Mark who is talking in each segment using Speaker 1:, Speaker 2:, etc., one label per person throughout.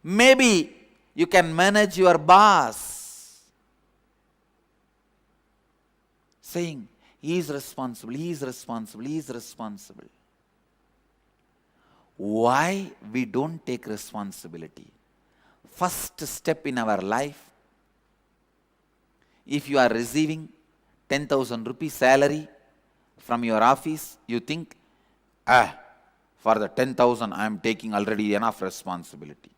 Speaker 1: Maybe you can manage your boss, saying, he is responsible, he is responsible, he is responsible. Why we don't take responsibility? First step in our life, if you are receiving 10,000 rupees salary from your office, you think, for the 10,000 I am taking already enough responsibility.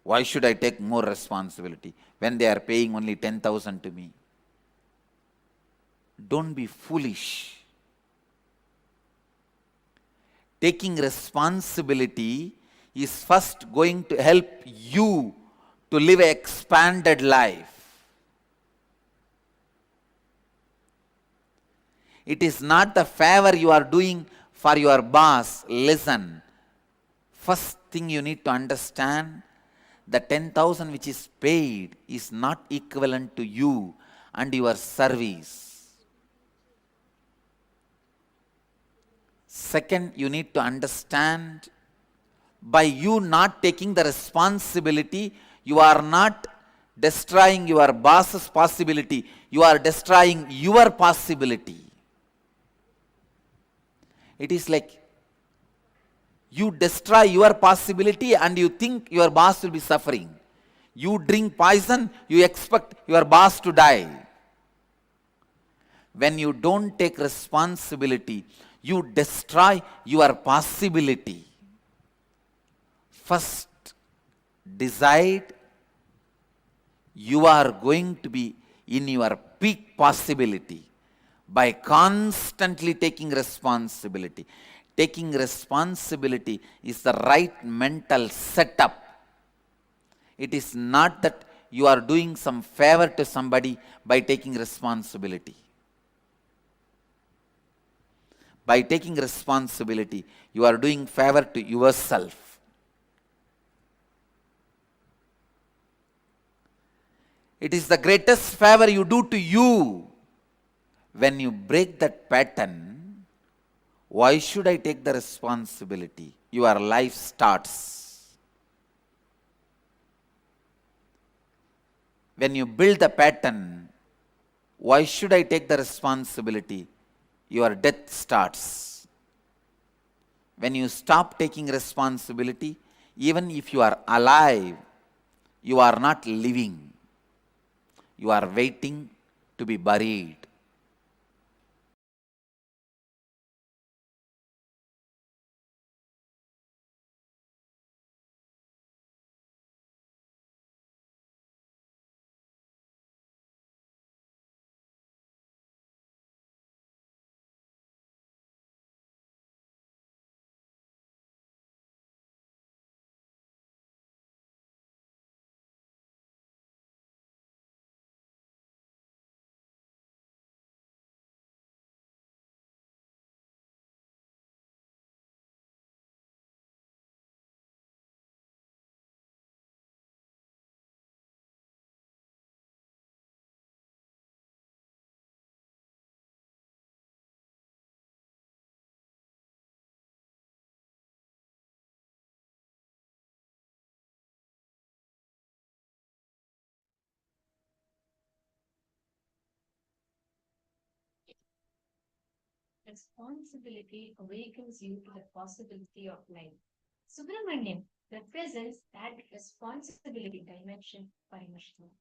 Speaker 1: Why should I take more responsibility when they are paying only 10,000 to me? Don't be foolish. Taking responsibility is first going to help you to live an expanded life. It is not the favor you are doing for your boss. Listen, first thing you need to understand, the 10,000 which is paid is not equivalent to you and your service. Second, you need to understand, by you not taking the responsibility, you are not destroying your boss's possibility, you are destroying your possibility. It is like you destroy your possibility and you think your boss will be suffering. You drink poison, you expect your boss to die. When you don't take responsibility, you destroy your possibility. First, decide you are going to be in your peak possibility by constantly taking responsibility. Taking responsibility is the right mental setup. It is not that you are doing some favor to somebody by taking responsibility. By taking responsibility, you are doing favor to yourself. It is the greatest favor you do to you. When you break that pattern, why should I take the responsibility? Your life starts. When you build the pattern, why should I take the responsibility? Your death starts. When you stop taking responsibility, even if you are alive, you are not living. You are waiting to be buried.
Speaker 2: Responsibility awakens you to the possibility of life. Subramanyam represents that responsibility dimension, Paramashivam.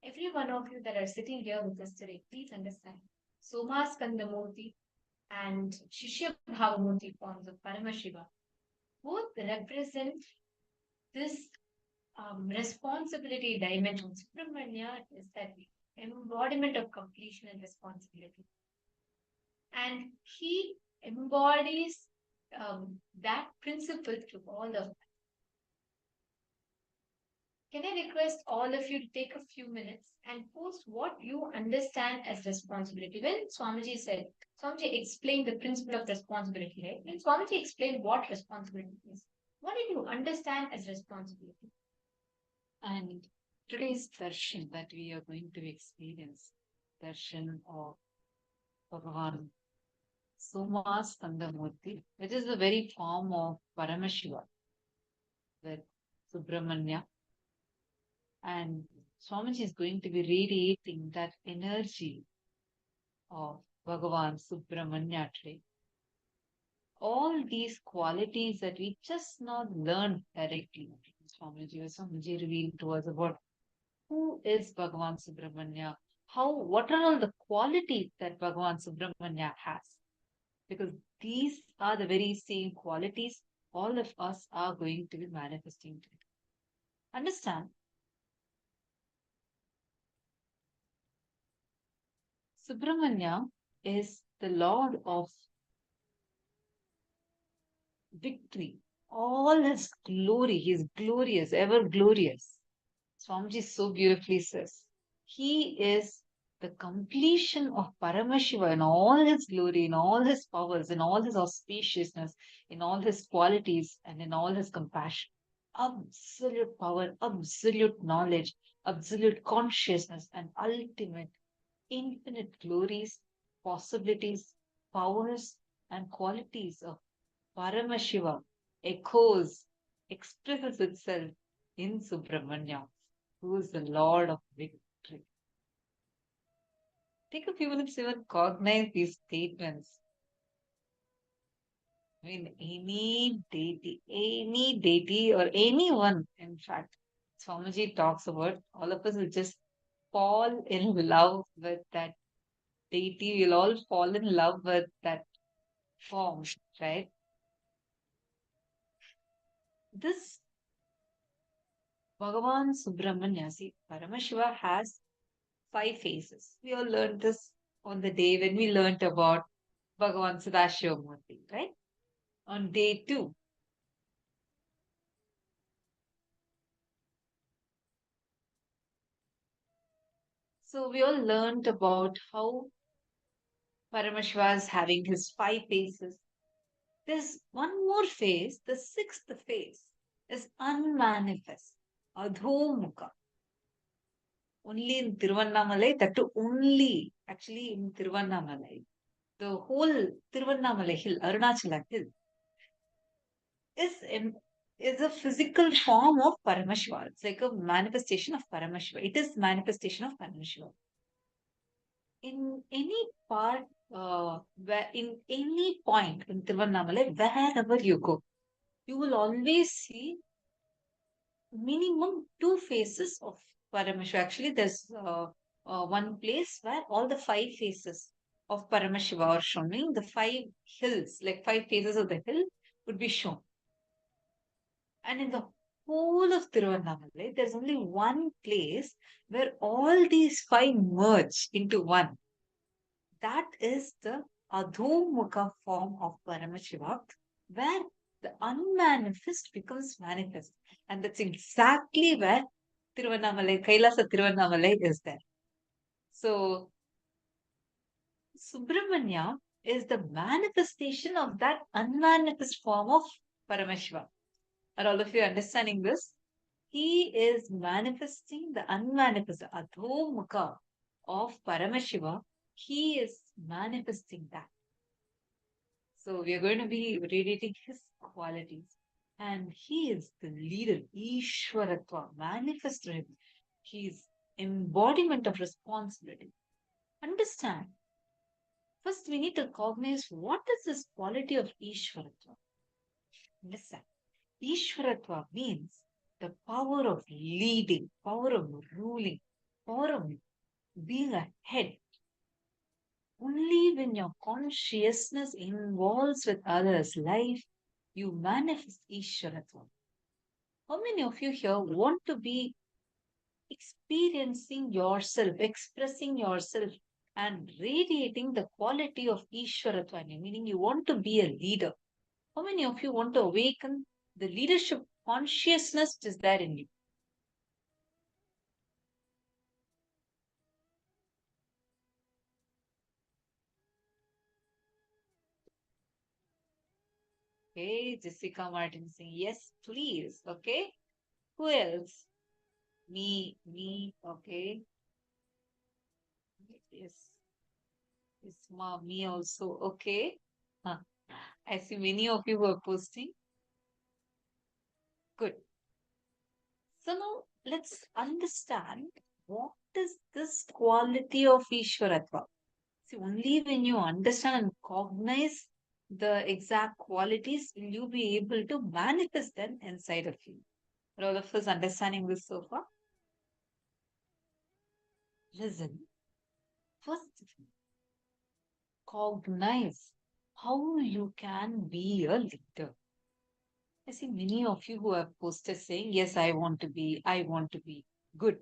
Speaker 2: Every one of you that are sitting here with us today, please understand. Soma Skandamurti and Shishya Bhavamurti forms of Paramashiva both represent this responsibility dimension. Subramanya is that embodiment of completion and responsibility. And he embodies that principle to all of us. Can I request all of you to take a few minutes and post what you understand as responsibility? When Swamiji explained the principle of responsibility, right? When Swamiji explained what responsibility is, what did you understand as responsibility?
Speaker 3: And today's darshan that we are going to experience, darshan of Bhagavan Skandamurti, which is the very form of Paramashiva, that Subramanya. And Swamiji is going to be radiating that energy of Bhagavan Subramanya today. All these qualities that we just not learned directly. Swamiji revealed to us about who is Bhagavan Subramanya, what are all the qualities that Bhagavan Subramanya has. Because these are the very same qualities all of us are going to be manifesting today. Understand? Subramanya is the Lord of victory. All his glory, he is glorious, ever glorious. Swamiji so beautifully says, he is the completion of Paramashiva in all his glory, in all his powers, in all his auspiciousness, in all his qualities, and in all his compassion. Absolute power, absolute knowledge, absolute consciousness, and ultimate, infinite glories, possibilities, powers, and qualities of Paramashiva echoes, expresses itself in Subramanya, who is the Lord of victory. Take a few minutes to even cognize these statements. I mean, any deity or anyone, in fact, Swamiji talks about, all of us will just fall in love with that deity. We'll all fall in love with that form, right? This Bhagavan Subramanya, see, Paramashiva has 5 faces. We all learned this on the day when we learned about Bhagavan Sadashivamurti, right? On day 2. So we all learned about how Paramashiva is having his 5 faces. There's one more phase, the 6th phase is unmanifest, Adhomukha. Only in Tiruvannamalai, that too only actually in Tiruvannamalai. The whole Tiruvannamalai hill, Arunachala hill, is a physical form of Paramashiva. It's like a manifestation of Paramashiva. It is manifestation of Paramashiva. In any part, in any point in Tiruvannamalai, wherever you go, you will always see minimum 2 faces of Paramashiva. Actually, there's one place where all the 5 faces of Paramashiva are shown, meaning the 5 hills, like 5 faces of the hill would be shown. And in the whole of Tiruvannamalai, there's only one place where all these 5 merge into one. That is the Adhomukha form of Paramashiva, where the unmanifest becomes manifest. And that's exactly where Tiruvannamalai, KAILASA Tiruvannamalai is there. So, Subramanya is the manifestation of that unmanifest form of Paramashiva. Are all of you understanding this? He is manifesting the unmanifest, Adhomukha of Paramashiva. He is manifesting that. So we are going to be radiating his qualities. And he is the leader, Ishwaratva, manifested. He is embodiment of responsibility. Understand. First, we need to cognize what is this quality of Ishwaratva. Listen. Ishwaratva means the power of leading, power of ruling, power of being a head. Only when your consciousness involves with others' life, you manifest Ishwaratva. How many of you here want to be experiencing yourself, expressing yourself, and radiating the quality of Ishwaratva, meaning you want to be a leader? How many of you want to awaken the leadership consciousness which is there in you? Okay, Jessica Martin saying, yes, please. Okay. Who else? Me, okay. Yes. Yes, me also. Okay. Huh. I see many of you who are posting. Good. So now let's understand what is this quality of Ishwaratva. See, only when you understand and cognize the exact qualities will you be able to manifest them inside of you. Are all of us understanding this so far? Listen, first cognize how you can be a leader. I see many of you who have posted saying, yes, I want to be good.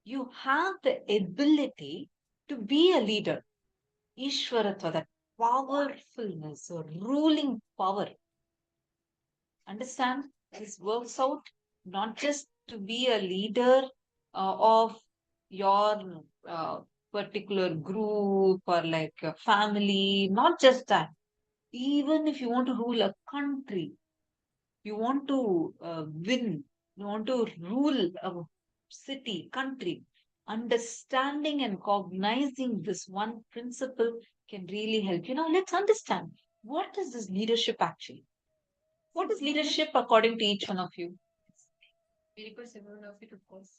Speaker 3: You have the ability to be a leader. Ishwaratva, that powerfulness or ruling power. Understand, this works out not just to be a leader of your particular group or like your family, not just that. Even if you want to rule a country, you want to win, you want to rule a city, country, understanding and cognizing this one principle can really help you. Now, let's understand what is this leadership actually? What is leadership according to each one of you?
Speaker 2: Very good, everyone of it, of course.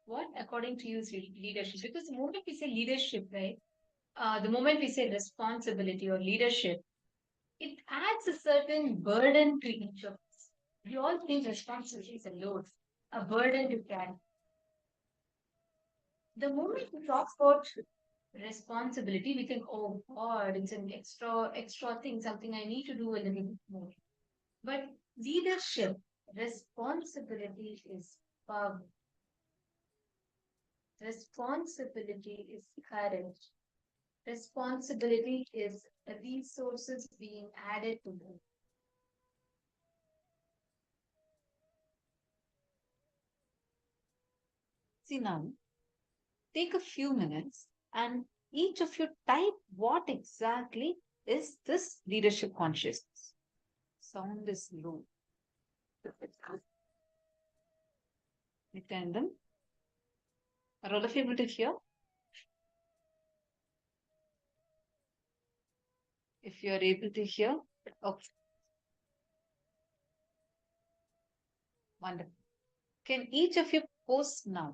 Speaker 2: What, according to you, is leadership? Because the moment we say leadership, right, the moment we say responsibility or leadership, it adds a certain burden to each of us. We all think responsibility is a load, a burden to carry. The moment we talk about responsibility, we think, oh God, it's an extra thing, something I need to do a little bit more. But leadership, responsibility is power. Responsibility is courage. Responsibility is resources being added to them.
Speaker 3: See now, take a few minutes and each of you type what exactly is this leadership consciousness. Sound is low. Nithyananda, are all of you able to hear? If you are able to hear, okay. Wonderful. Can each of you post now?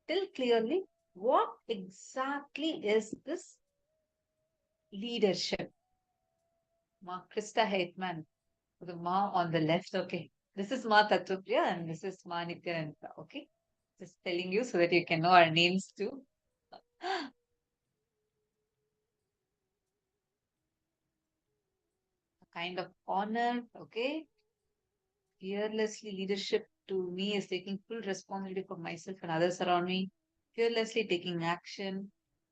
Speaker 3: Tell clearly what exactly is this leadership? Ma Krista Hetman, the Ma on the left, okay. This is Ma Tattvapriya and this is Ma Nithyananda, okay. Just telling you so that you can know our names too. A kind of honor, okay. Fearlessly leadership to me is taking full responsibility for myself and others around me. Fearlessly taking action,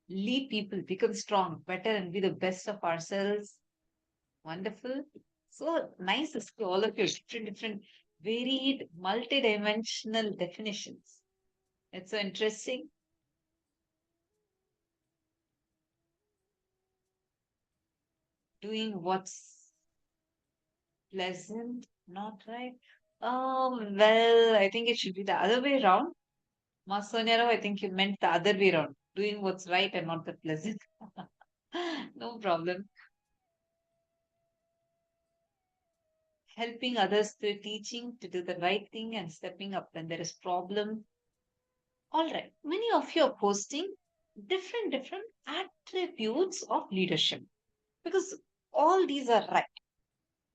Speaker 3: lead people, become strong, better, and be the best of ourselves. Wonderful. So nice to see all of you, different, varied, multidimensional definitions. It's so interesting. Doing what's pleasant, not right. Well, I think it should be the other way around. Masonyaro, I think you meant the other way around. Doing what's right and not the pleasant. No problem. Helping others through teaching to do the right thing and stepping up when there is problem. All right. Many of you are posting different attributes of leadership because all these are right.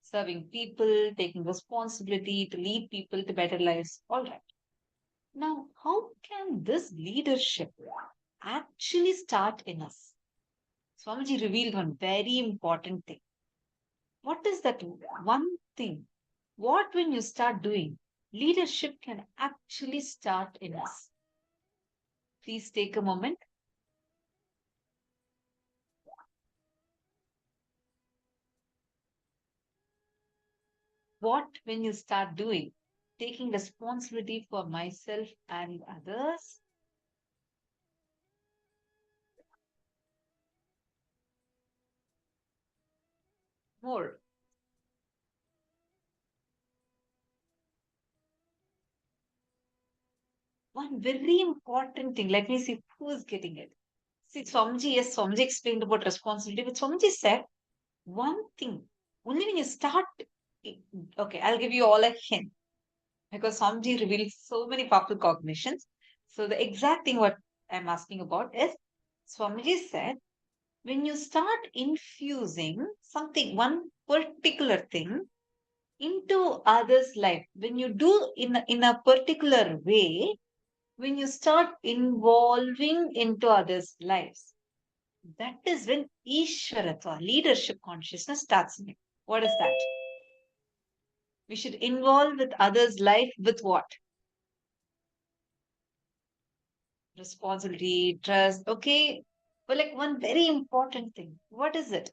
Speaker 3: Serving people, taking responsibility to lead people to better lives. All right. Now, how can this leadership actually start in us? Swamiji revealed one very important thing. What is that one thing? What, when you start doing, leadership can actually start in us? Please take a moment. What, when you start doing, taking responsibility for myself and others? More. One very important thing. Let me see who is getting it. See, Swamiji, yes, Swamiji explained about responsibility, but Swamiji said one thing. Only when you start, okay, I'll give you all a hint. because Swamiji revealed so many powerful cognitions. So the exact thing what I'm asking about is Swamiji said, when you start infusing something, one particular thing into others' life, when you do in a particular way, when you start involving into others' lives, that is when Ishwaratva, leadership consciousness, starts in you. What is that? We should involve with others' life with what? Responsibility, trust. Okay. But like one very important thing. What is it?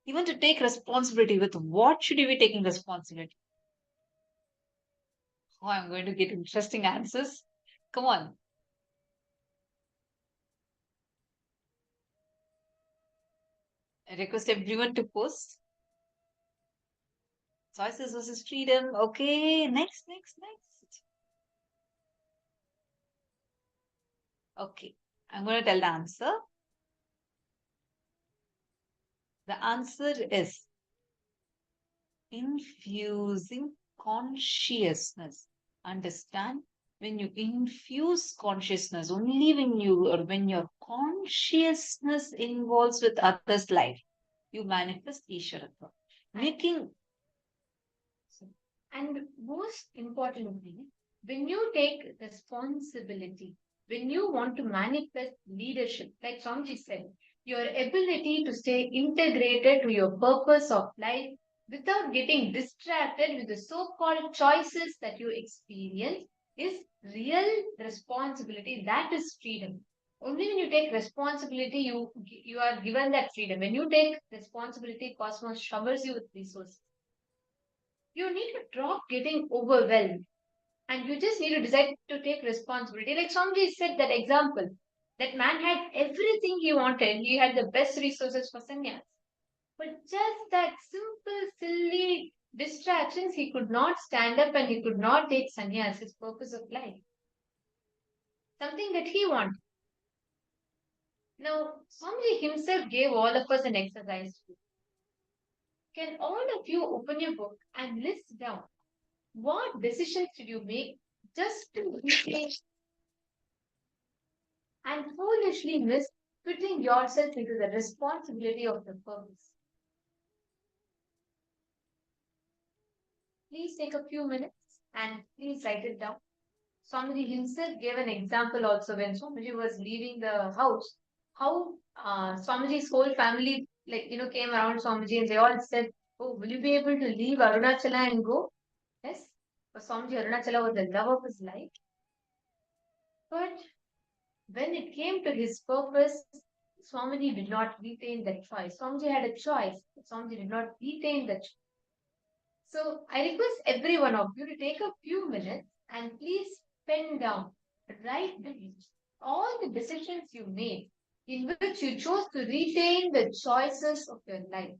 Speaker 3: You want to take responsibility with what should you be taking responsibility? Oh, I'm going to get interesting answers. Come on. I request everyone to post. Choices versus freedom. Okay. Next. Okay. I'm going to tell the answer. The answer is infusing consciousness. Understand? When you infuse consciousness, only when your consciousness involves with others' life, you manifest Ishwaratva. Making
Speaker 2: And most importantly, when you take responsibility, when you want to manifest leadership, like Swamiji said, your ability to stay integrated to your purpose of life without getting distracted with the so-called choices that you experience is real responsibility. That is freedom. Only when you take responsibility, you are given that freedom. When you take responsibility, cosmos showers you with resources. You need to drop getting overwhelmed and you just need to decide to take responsibility. Like somebody said that example, that man had everything he wanted. He had the best resources for sannyas. But just that simple, silly distractions, he could not stand up and he could not take sannyas, his purpose of life. Something that he wanted. Now, Swamiji himself gave all of us an exercise. Can all of you open your book and list down what decisions did you make just to reach and foolishly miss putting yourself into the responsibility of the purpose? Please take a few minutes and please write it down. Swamiji himself gave an example also when Swamiji was leaving the house, how Swamiji's whole family, came around Swamiji and they all said, "Oh, will you be able to leave Arunachala and go?" Yes. For Swamiji, Arunachala was the love of his life. But when it came to his purpose, Swamiji did not retain that choice. Swamiji had a choice, but Swamiji did not retain that choice. So I request every one of you to take a few minutes and please pen down, write down all the decisions you made in which you chose to retain the choices of your life.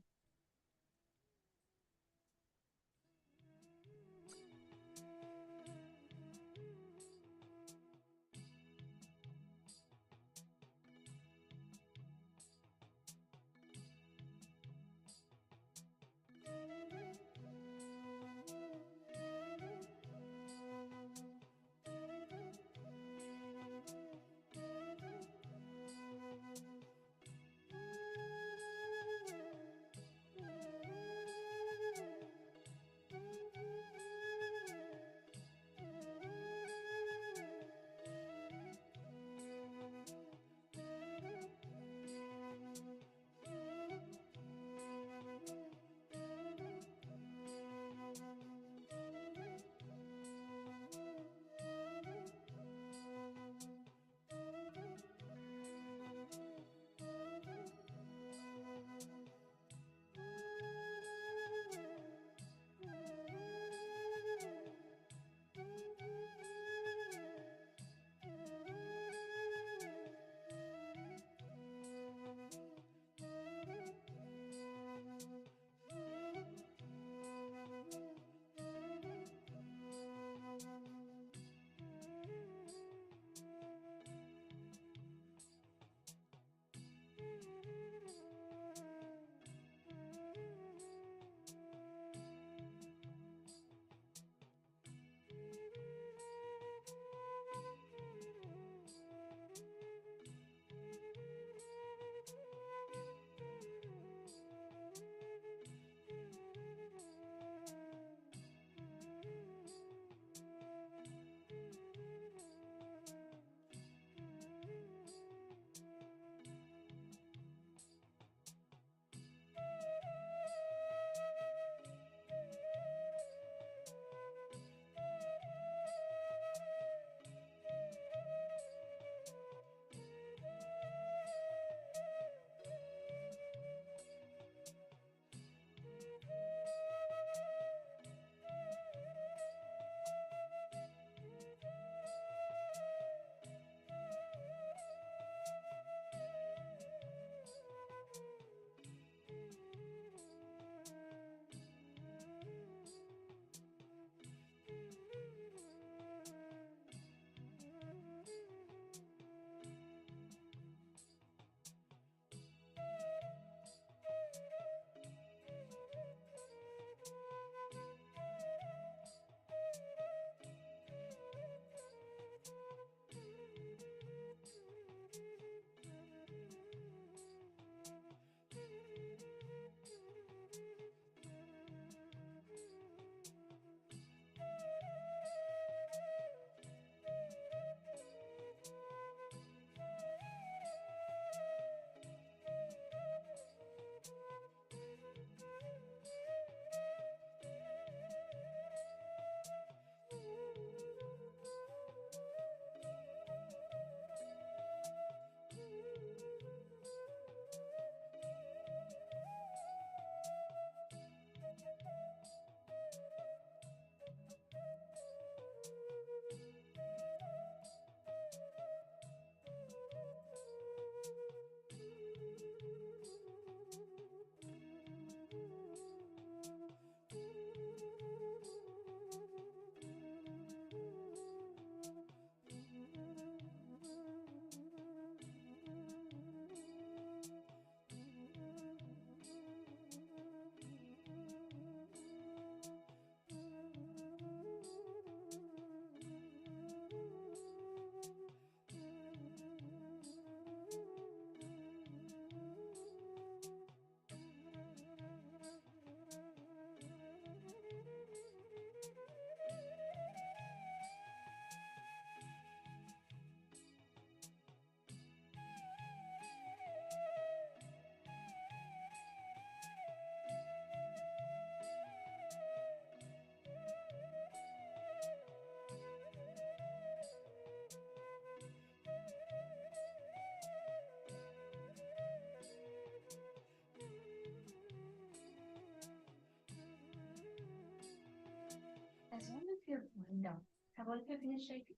Speaker 2: As all of you have gone down, have all of you finished writing?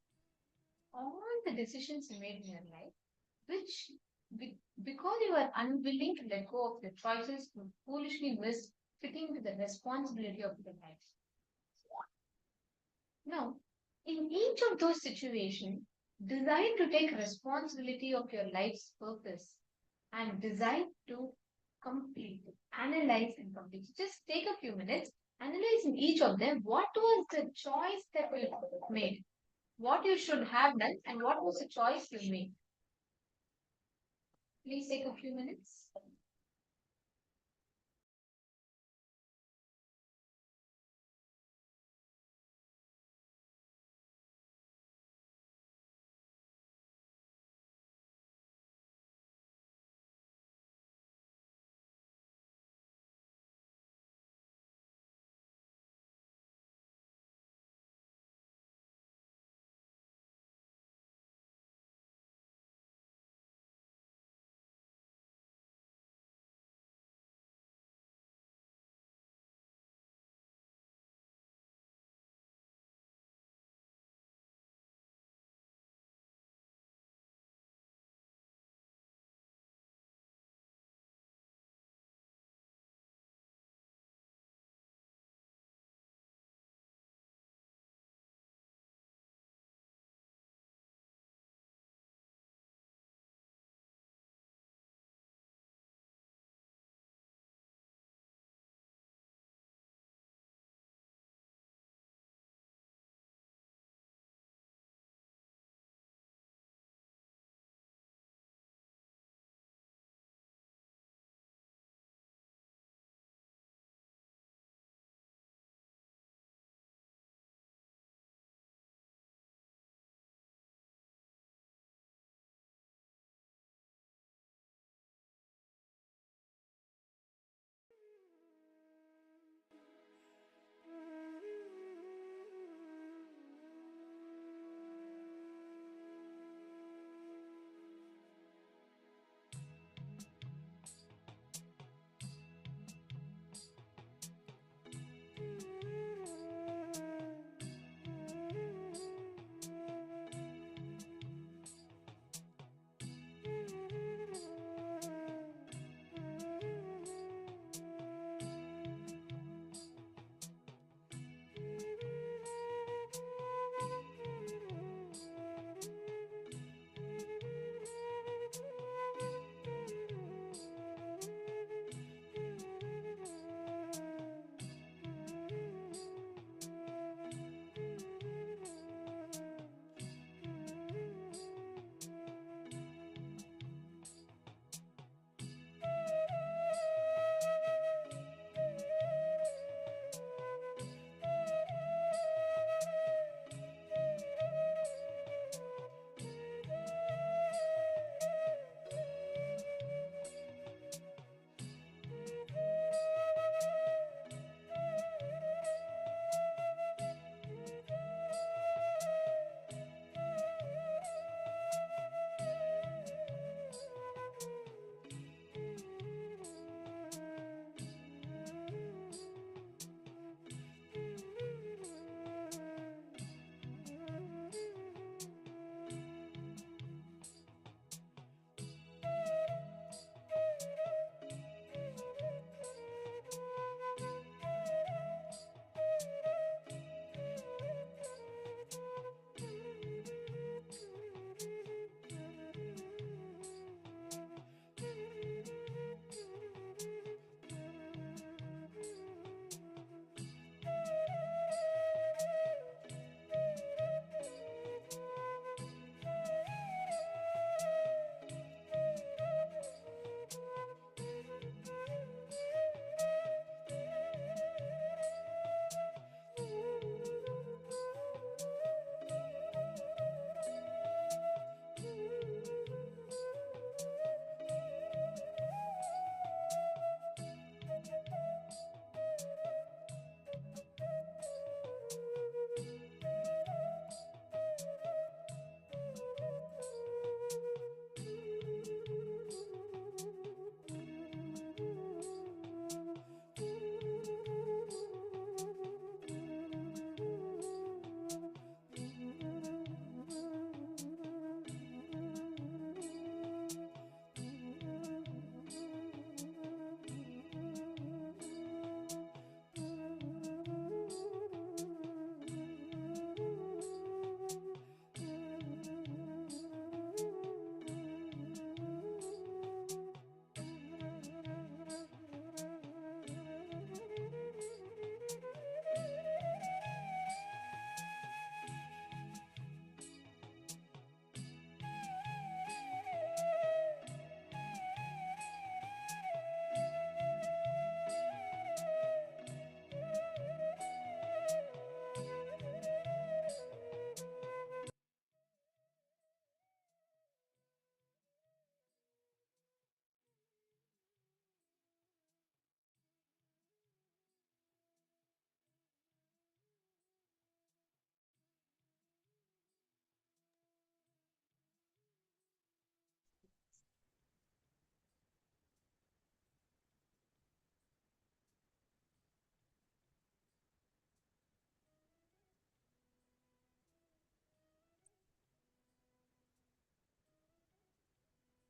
Speaker 2: All the decisions you made in your life, which because you were unwilling to let go of the choices, you foolishly missed fitting to the responsibility of your life. Now, in each of those situations, decide to take responsibility of your life's purpose and decide to complete it, analyze and complete. Just take a few minutes, analyze in each of them what was the choice that you made, what you should have done, and what was the choice you made. Please take a few minutes.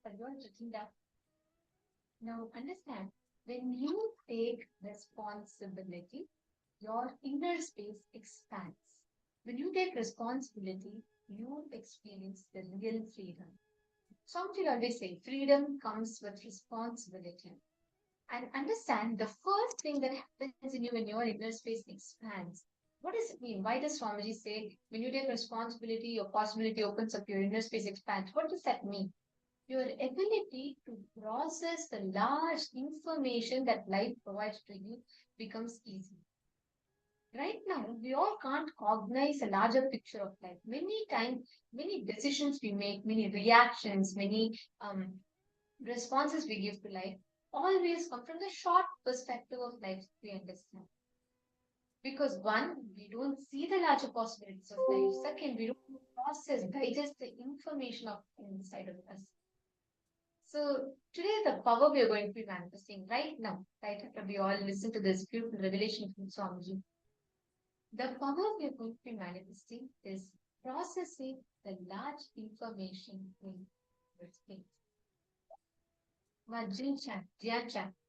Speaker 2: Are you all written down? Now understand, when you take responsibility, your inner space expands. When you take responsibility, you experience the real freedom. Some will always say freedom comes with responsibility. And understand, the first thing that happens in you when your inner space expands. What does it mean? Why does Swamiji say when you take responsibility, your possibility opens up, your inner space expands? What does that mean? Your ability to process the large information that life provides to you becomes easy. Right now, we all can't cognize a larger picture of life. Many times, many decisions we make, many reactions, many responses we give to life always come from the short perspective of life we understand. Because one, we don't see the larger possibilities of life. Second, we don't process, digest the information of inside of us. So today the power we are going to be manifesting right now, right after we all listen to this beautiful revelation from Swamiji, the power we are going to be manifesting is processing the large information in your space.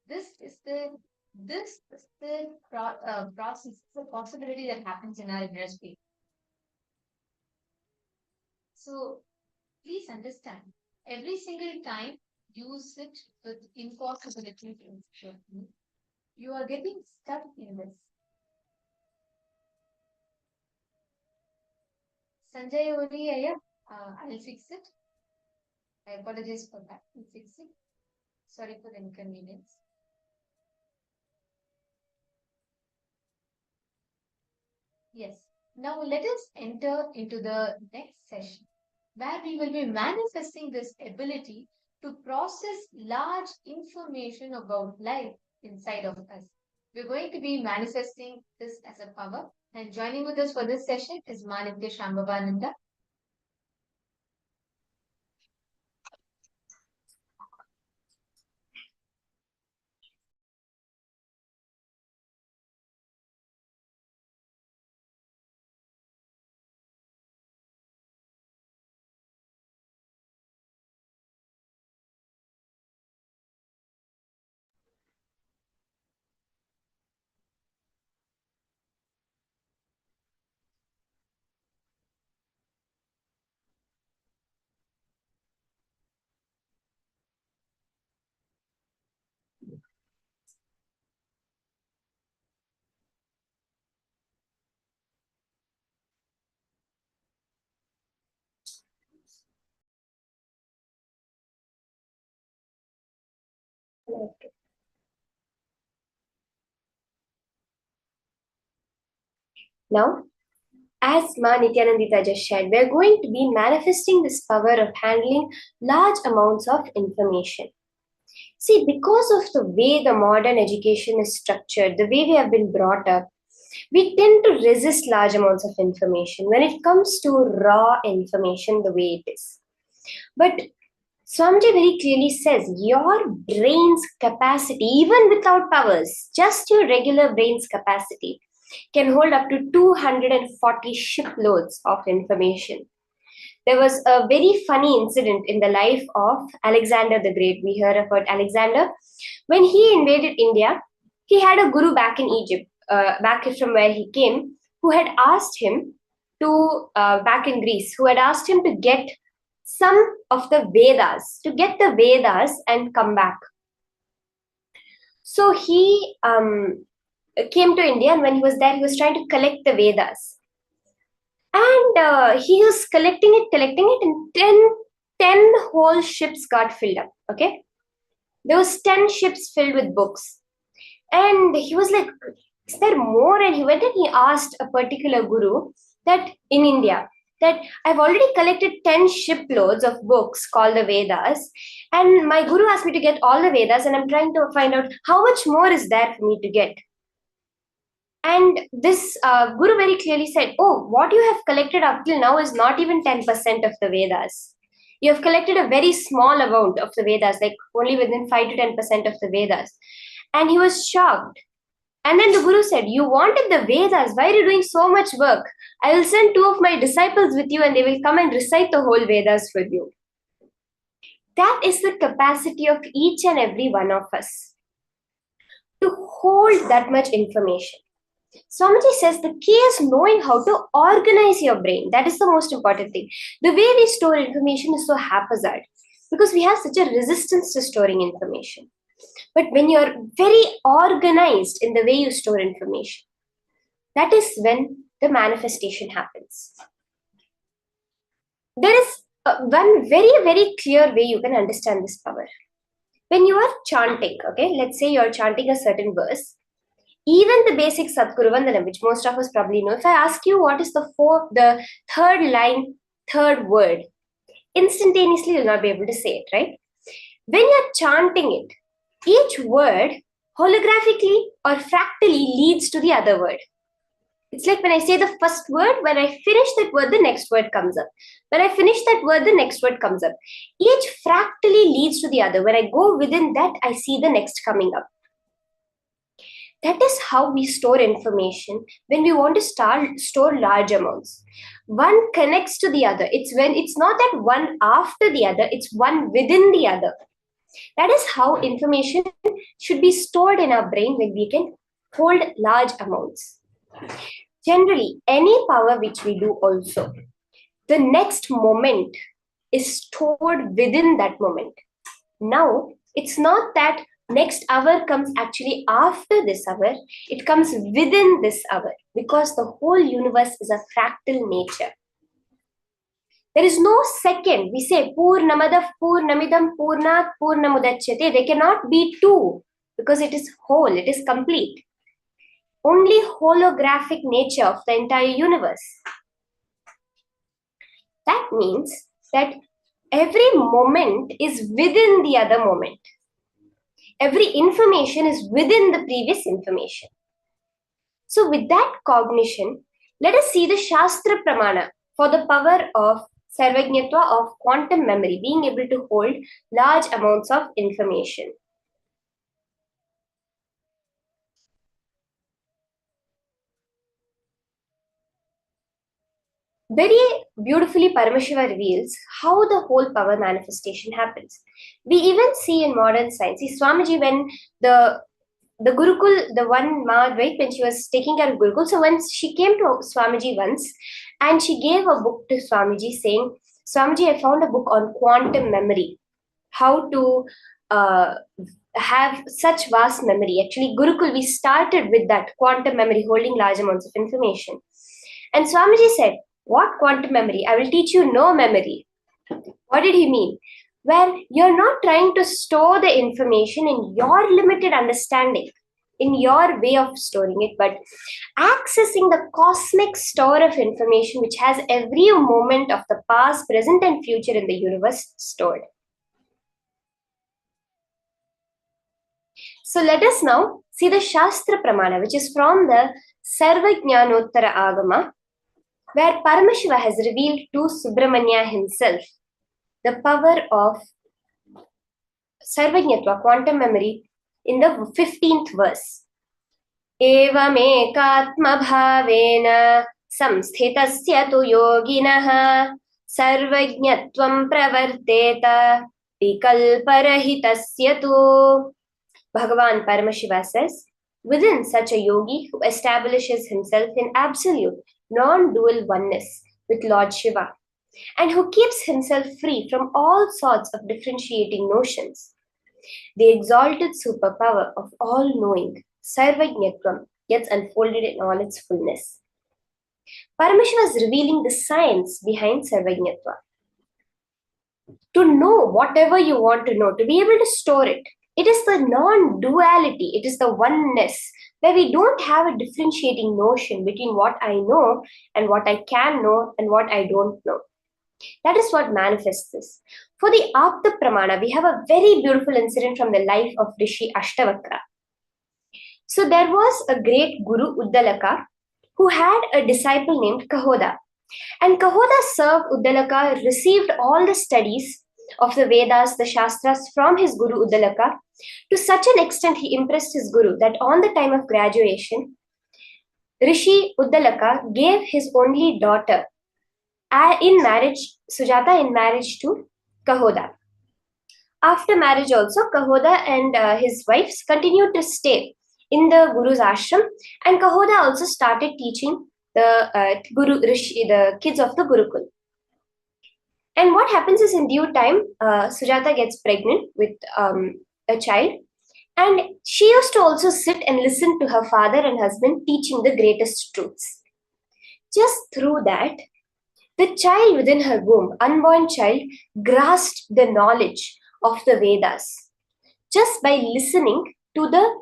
Speaker 2: This is the process, the possibility that happens in our inner space. So please understand, every single time you sit with impossibility in front of you, you are getting stuck in this. Sanjay Odi, I'll fix it. I apologize for that. I'll fix it. Sorry for the inconvenience. Yes. Now let us enter into the next session, where we will be manifesting this ability to process large information about life inside of us. We're going to be manifesting this as a power, and joining with us for this session is Manitya Shambhavananda.
Speaker 4: Now, as Ma Nithyananda just shared, we are going to be manifesting this power of handling large amounts of information. See, because of the way the modern education is structured, the way we have been brought up, we tend to resist large amounts of information when it comes to raw information the way it is. But Swamiji very clearly says your brain's capacity, even without powers, just your regular brain's capacity, can hold up to 240 shiploads of information. There was a very funny incident in the life of Alexander the Great. We heard about Alexander. When he invaded India, he had a guru back in Egypt, back from where he came, who had asked him to, back in Greece, who had asked him to get some of the Vedas, and come back. So he came to India, and when he was there, he was trying to collect the Vedas. And he was collecting it, and 10 whole ships got filled up, okay? There was 10 ships filled with books. And he was like, is there more? And he went and he asked a particular guru that in India, that I've already collected 10 shiploads of books called the Vedas, and my guru asked me to get all the Vedas, and I'm trying to find out how much more is there for me to get. And this guru very clearly said, oh, what you have collected up till now is not even 10% of the Vedas. You have collected a very small amount of the Vedas, like only within 5 to 10% of the Vedas. And he was shocked. And then the guru said, you wanted the Vedas, why are you doing so much work? I will send 2 of my disciples with you, and they will come and recite the whole Vedas for you. That is the capacity of each and every one of us to hold that much information. Swamiji says the key is knowing how to organize your brain. That is the most important thing. The way we store information is so haphazard because we have such a resistance to storing information. But when you're very organized in the way you store information, that is when the manifestation happens. There is one very, very clear way you can understand this power. When you are chanting, okay, let's say you're chanting a certain verse, even the basic Satguru Vandanam, which most of us probably know, if I ask you what is the third line, third word, instantaneously you'll not be able to say it, right? When you're chanting it, each word holographically or fractally leads to the other word. It's like when I say the first word, when I finish that word, the next word comes up. When I finish that word, the next word comes up. Each fractally leads to the other. When I go within that, I see the next coming up. That is how we store information when we want to store large amounts. One connects to the other. It's not that one after the other, it's one within the other. That is how information should be stored in our brain when we can hold large amounts. Generally, any power which we do also, the next moment is stored within that moment. Now, it's not that next hour comes actually after this hour, it comes within this hour because the whole universe is a fractal nature. There is no second. We say Purnamadav Purnamidam Purnat Purnamudachyate. They cannot be two because it is whole, it is complete. Only holographic nature of the entire universe. That means that every moment is within the other moment. Every information is within the previous information. So with that cognition, let us see the Shastra Pramana for the power of Sarvajñatva, of quantum memory, being able to hold large amounts of information. Very beautifully, Paramashiva reveals how the whole power manifestation happens. We even see in modern science, see Swamiji, when the Gurukul, the one ma, right, when she was taking care of Gurukul, so once she came to Swamiji once and she gave a book to Swamiji saying, Swamiji, I found a book on quantum memory, how to have such vast memory. Actually, Gurukul, we started with that quantum memory, holding large amounts of information. And Swamiji said, what quantum memory? I will teach you no memory. What did he mean? Well, you're not trying to store the information in your limited understanding, in your way of storing it, but accessing the cosmic store of information which has every moment of the past, present, and future in the universe stored. So let us now see the Shastra Pramana, which is from the Sarvajñanottara Agama, where Paramashiva has revealed to Subramanya himself the power of Sarvajñatva, quantum memory, in the 15th verse. Evamekatma bhavena samsthitasya tu yoginaha sarvajñatvam pravarteta vikalparahitasya tu. Bhagavan Paramashiva says, within such a yogi who establishes himself in absolute, non-dual oneness with Lord Shiva, and who keeps himself free from all sorts of differentiating notions, the exalted superpower of all-knowing, Sarvajñatvam, gets unfolded in all its fullness. Paramashiva is revealing the science behind Sarvajñatva. To know whatever you want to know, to be able to store it, it is the non-duality, it is the oneness, where we don't have a differentiating notion between what I know and what I can know and what I don't know. That is what manifests this. For the Apta Pramana, we have a very beautiful incident from the life of Rishi Ashtavakra. So there was a great Guru, Uddalaka, who had a disciple named Kahoda. And Kahoda served Uddalaka, received all the studies of the Vedas, the Shastras from his Guru Uddalaka. To such an extent, he impressed his Guru that on the time of graduation, Rishi Uddalaka gave his only daughter in marriage, Sujata in marriage to Kahoda. After marriage also, Kahoda and his wives continued to stay in the Guru's ashram, and Kahoda also started teaching the kids of the Gurukul. And what happens is, in due time, Sujata gets pregnant with a child, and she used to also sit and listen to her father and husband teaching the greatest truths. Just through that, the child within her womb, unborn child, grasped the knowledge of the Vedas just by listening to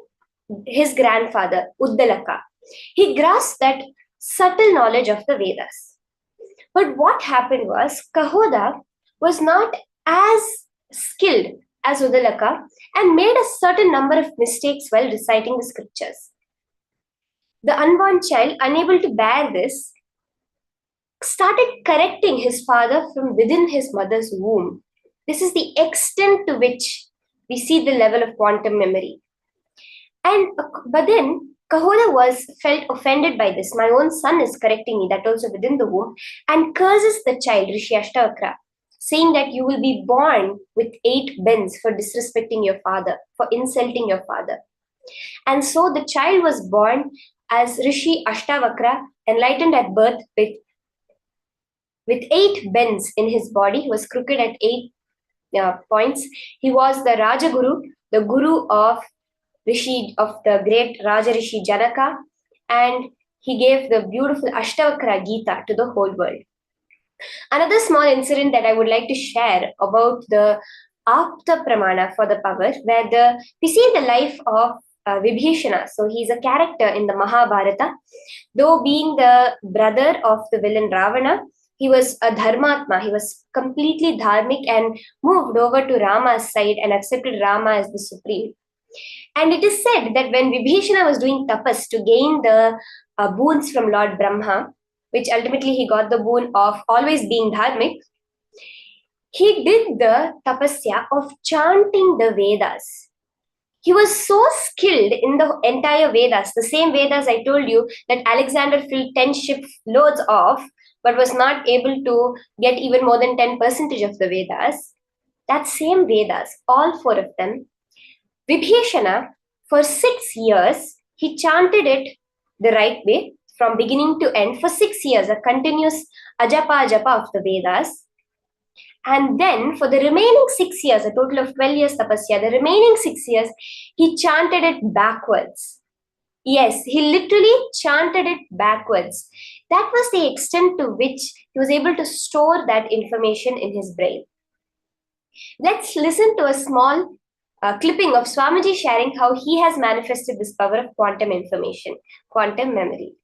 Speaker 4: his grandfather, Uddalaka. He grasped that subtle knowledge of the Vedas. But what happened was, Kahoda was not as skilled as Uddalaka and made a certain number of mistakes while reciting the scriptures. The unborn child, unable to bear this, started correcting his father from within his mother's womb. This is the extent to which we see the level of quantum memory. But then Kahoda was felt offended by this. My own son is correcting me, that also within the womb, and curses the child, Rishi Ashtavakra, saying that you will be born with 8 bends for disrespecting your father, for insulting your father. And so the child was born as Rishi Ashtavakra, enlightened at birth with 8 bends in his body. He was crooked at 8 points. He was the Rajaguru, the guru of the great Raja Rishi Janaka, and he gave the beautiful Ashtavakra Gita to the whole world. Another small incident that I would like to share about the Apta Pramana for the power, where we see the life of Vibhishana. So he's a character in the Mahabharata. Though being the brother of the villain Ravana, he was a dharmatma. He was completely dharmic and moved over to Rama's side and accepted Rama as the supreme. And it is said that when Vibhishana was doing tapas to gain the boons from Lord Brahma, which ultimately he got the boon of always being dharmic, he did the tapasya of chanting the Vedas. He was so skilled in the entire Vedas, the same Vedas I told you that Alexander filled 10 shiploads of, but was not able to get even more than 10% of the Vedas. That same Vedas, all 4 of them, Vibhishana, for 6 years, he chanted it the right way, from beginning to end, for 6 years, a continuous ajapa japa of the Vedas. And then for the remaining 6 years, a total of 12 years tapasya, the remaining 6 years, he chanted it backwards. Yes, he literally chanted it backwards. That was the extent to which he was able to store that information in his brain. Let's listen to a small clipping of Swamiji sharing how he has manifested this power of quantum information, quantum memory.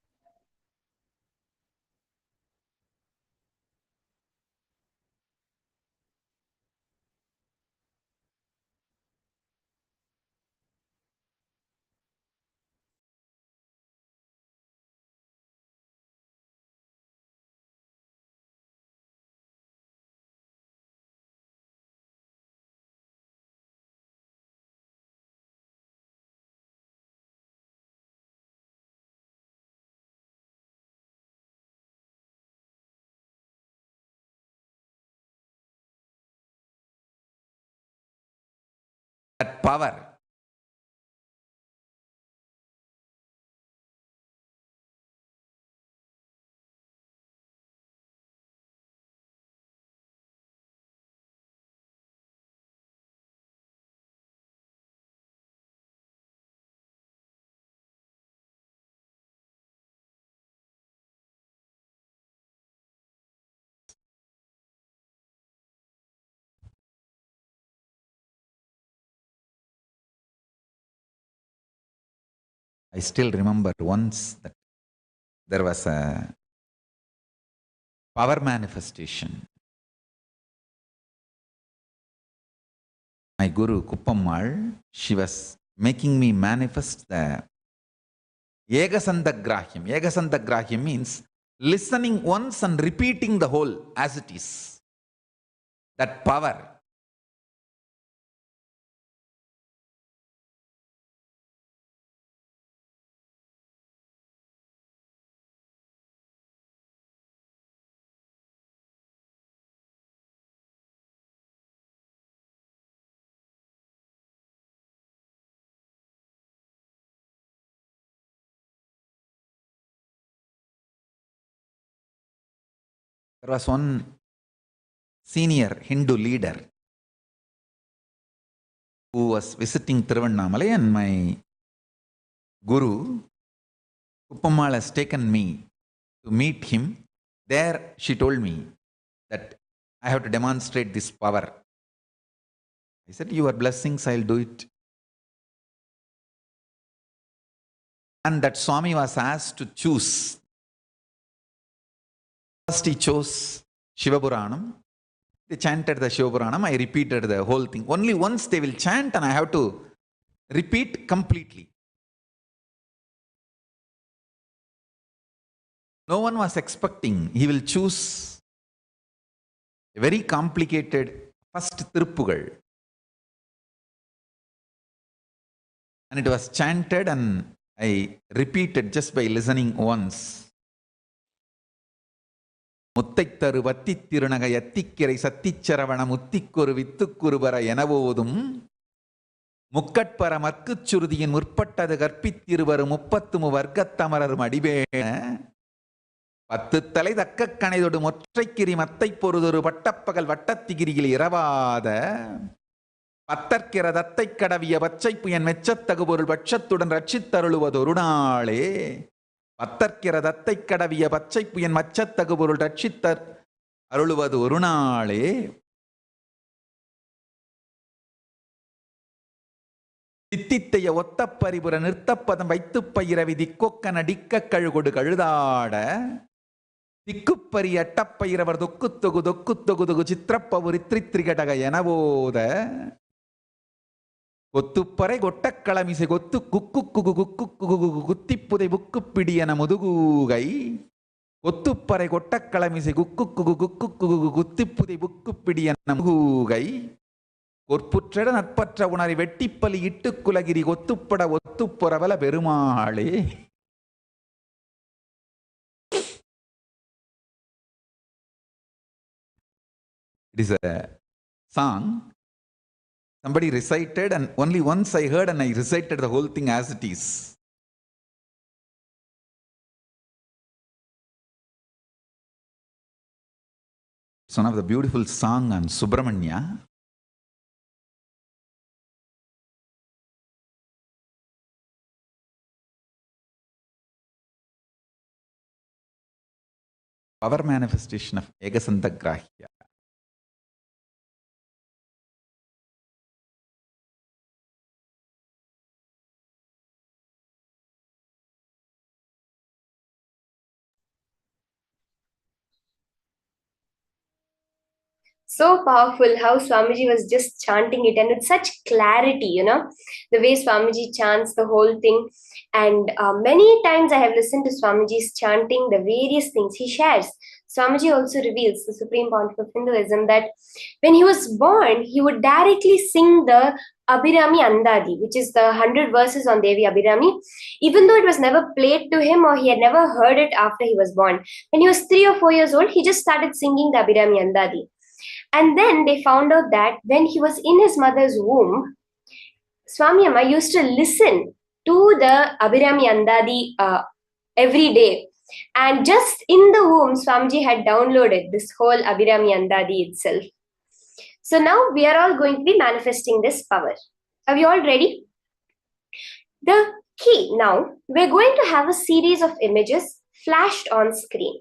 Speaker 1: That power. I still remember once that there was a power manifestation. My guru Kuppammal, she was making me manifest the Yegasandagrahyam. Yegasandagrahyam means listening once and repeating the whole as it is. That power. There was one senior Hindu leader who was visiting Tiruvannamalai, and my guru, Uppammal, has taken me to meet him. There she told me that I have to demonstrate this power. I said, your blessings, I'll do it. And that Swami was asked to choose. First he chose Shiva Puranam. They chanted the Shiva Puranam. I repeated the whole thing. Only once they will chant and I have to repeat completely. No one was expecting he will choose a very complicated first Tiruppugal. And it was chanted and I repeated just by listening once. முத்தைத்தரு வத்தித் திருநகை அத்திக்கிரை சத்திச்சரவண முத்திக்கொரு வித்துக்குருவர எனவோதும் முக்கட்பர மற்குச் சுருதியின் முற்பட்டது கற்பித்திருவரு 33 வர்க்கத்தமரரும் அடிவேண 10 தலை தக்க கணைதொடு மொற்றைக்கிரி மத்தை பொருதொரு பட்டப்பகல் வட்டத்திகிரியில் இரவாத பத்தற்கிற தத்தை கடவிய பச்சை புயன் மெச்சத்தகு பொருள் பட்சத்துடன் ரட்சித்தருளுவதொரு நாளே பத்தற்கிற தத்தை கடவிய பச்சை புயன் மச்சத்தகு பொருள் ரட்சித்தர் அருளுவது ஒரு நாளே. தித்தித்தைய ஒத்தப்பரிபுர நிறுத்தப்பதம் வைத்து பயிரவி திக்கொக்க நடிக்க கழுகொடு கழுதாட திக்குப்பரி அட்டப்பயிரவர் தொக்குத்தொகு தொக்குத்தொகுதொகு சித்திரப்பவுரி திரித்திரிகடக எனவோத கொத்துப்பறை கொட்டக்களமிசை கொத்து குக்கு குகு குக்கு குகு குத்திப்புதை புக்குப்பிடி என முதுகூகை கொத்துப்பறை கொட்டக்களமிசை குக்கு குகு குக்கு குகு குத்திப்புதை புக்குப்பிடி என முதுகூகை கொற்புற்ற நட்பற்ற உணரை வெட்டிப்பலி இட்டு குலகிரி ஒத்துப்பட ஒத்துப்புறவல பெருமாளே. It is a song somebody recited, and only once I heard and I recited the whole thing as it is. It's one of the beautiful song on Subramanya. Power manifestation of Egasantagrahya.
Speaker 4: So powerful how Swamiji was just chanting it, and with such clarity, the way Swamiji chants the whole thing. And many times I have listened to Swamiji's chanting the various things he shares. Swamiji also reveals, the Supreme Pontiff of Hinduism, that when he was born, he would directly sing the Abhirami Andadi, which is the 100 verses on Devi Abhirami, even though it was never played to him or he had never heard it after he was born. When he was 3 or 4 years old, he just started singing the Abhirami Andadi. And then they found out that when he was in his mother's womb, Swami Amma used to listen to the Abhirami Andadi every day. And just in the womb, Swamiji had downloaded this whole Abhirami Andadi itself. So now we are all going to be manifesting this power. Are we all ready? The key now, we're going to have a series of images flashed on screen.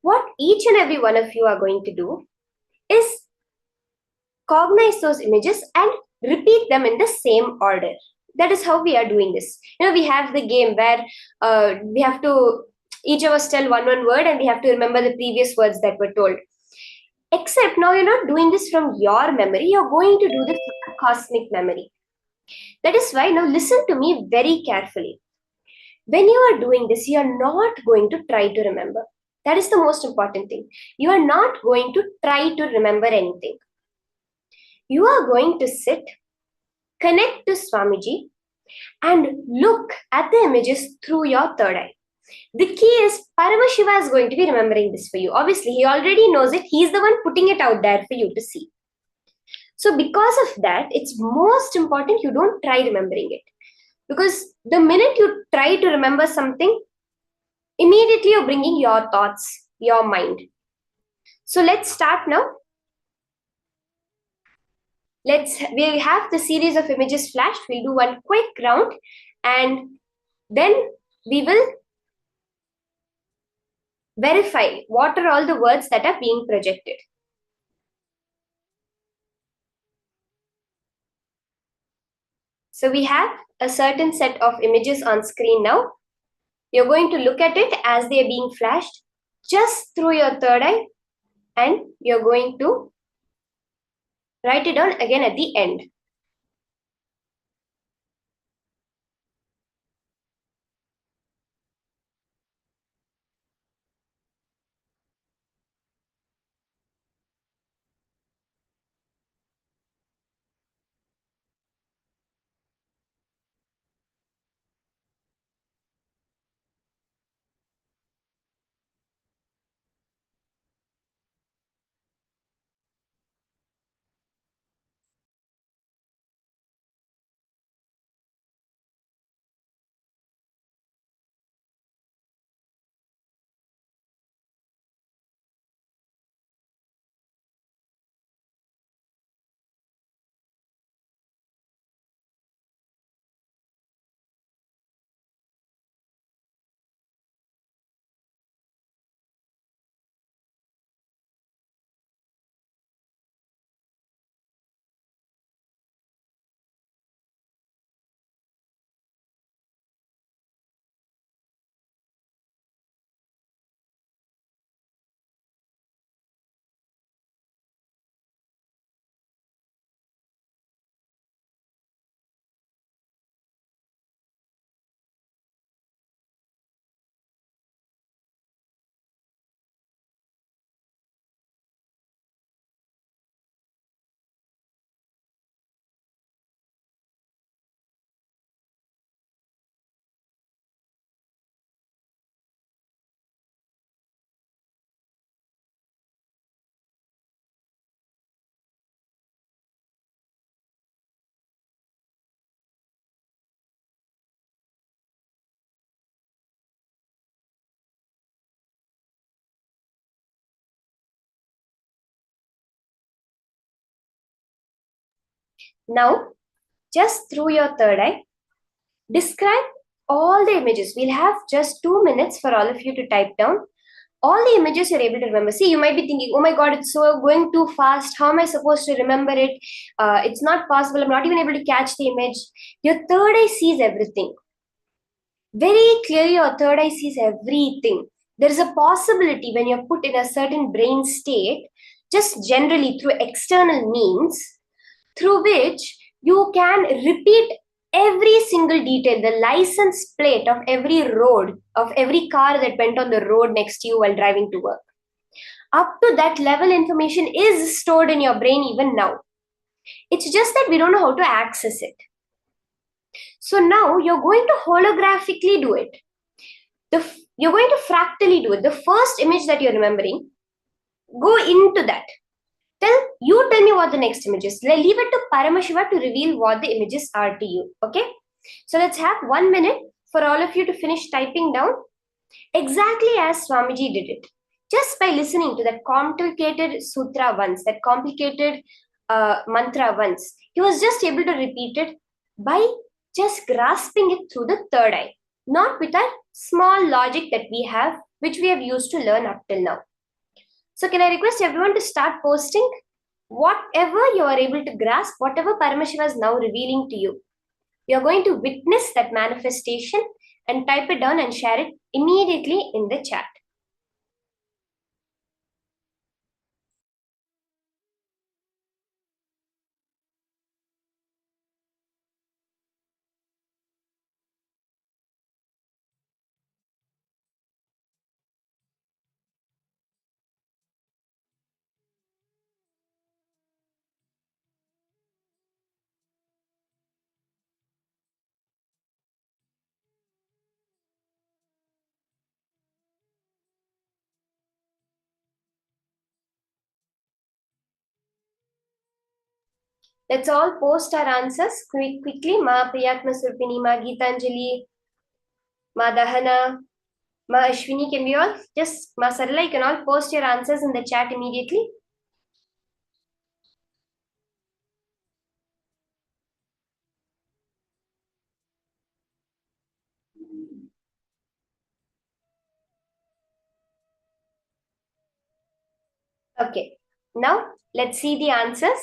Speaker 4: What each and every one of you are going to do is cognize those images and repeat them in the same order. That is how we are doing this. We have the game where we have to, each of us tell one word and we have to remember the previous words that were told. Except now you're not doing this from your memory, you're going to do this from cosmic memory. That is why now listen to me very carefully. When you are doing this, you are not going to try to remember. That is the most important thing. You are not going to try to remember anything. You are going to sit, connect to Swamiji, and look at the images through your third eye. The key is Paramashiva is going to be remembering this for you. Obviously, he already knows it. He's the one putting it out there for you to see. So because of that, it's most important you don't try remembering it. Because the minute you try to remember something, immediately you're bringing your thoughts, your mind. So let's start now. We have the series of images flashed. We'll do one quick round and then we will verify what are all the words that are being projected. So we have a certain set of images on screen now. You're going to look at it as they are being flashed just through your third eye, and you're going to write it down again at the end. Now, just through your third eye, describe all the images. We'll have just 2 minutes for all of you to type down all the images you're able to remember. See, you might be thinking, oh my God, it's so going too fast. How am I supposed to remember it? It's not possible. I'm not even able to catch the image. Your third eye sees everything. Very clearly, your third eye sees everything. There is a possibility when you're put in a certain brain state, just generally through external means, through which you can repeat every single detail, the license plate of every road, of every car that went on the road next to you while driving to work. Up to that level, information is stored in your brain even now. It's just that we don't know how to access it. So now you're going to holographically do it. You're going to fractally do it. The first image that you're remembering, go into that. You tell me what the next image is. Leave it to Paramashiva to reveal what the images are to you. Okay? So let's have 1 minute for all of you to finish typing down exactly as Swamiji did it. Just by listening to that complicated sutra once, that complicated mantra once, he was just able to repeat it by just grasping it through the third eye, not with that small logic that we have, which we have used to learn up till now. So can I request everyone to start posting whatever you are able to grasp, whatever Paramashiva is now revealing to you. You are going to witness that manifestation and type it down and share it immediately in the chat. Let's all post our answers quickly. Ma Priyatma Surpini, Ma Geetanjali, Ma Dahana, Ma Ashwini, can we all just, Ma Sarala, you can all post your answers in the chat immediately. Okay, now let's see the answers.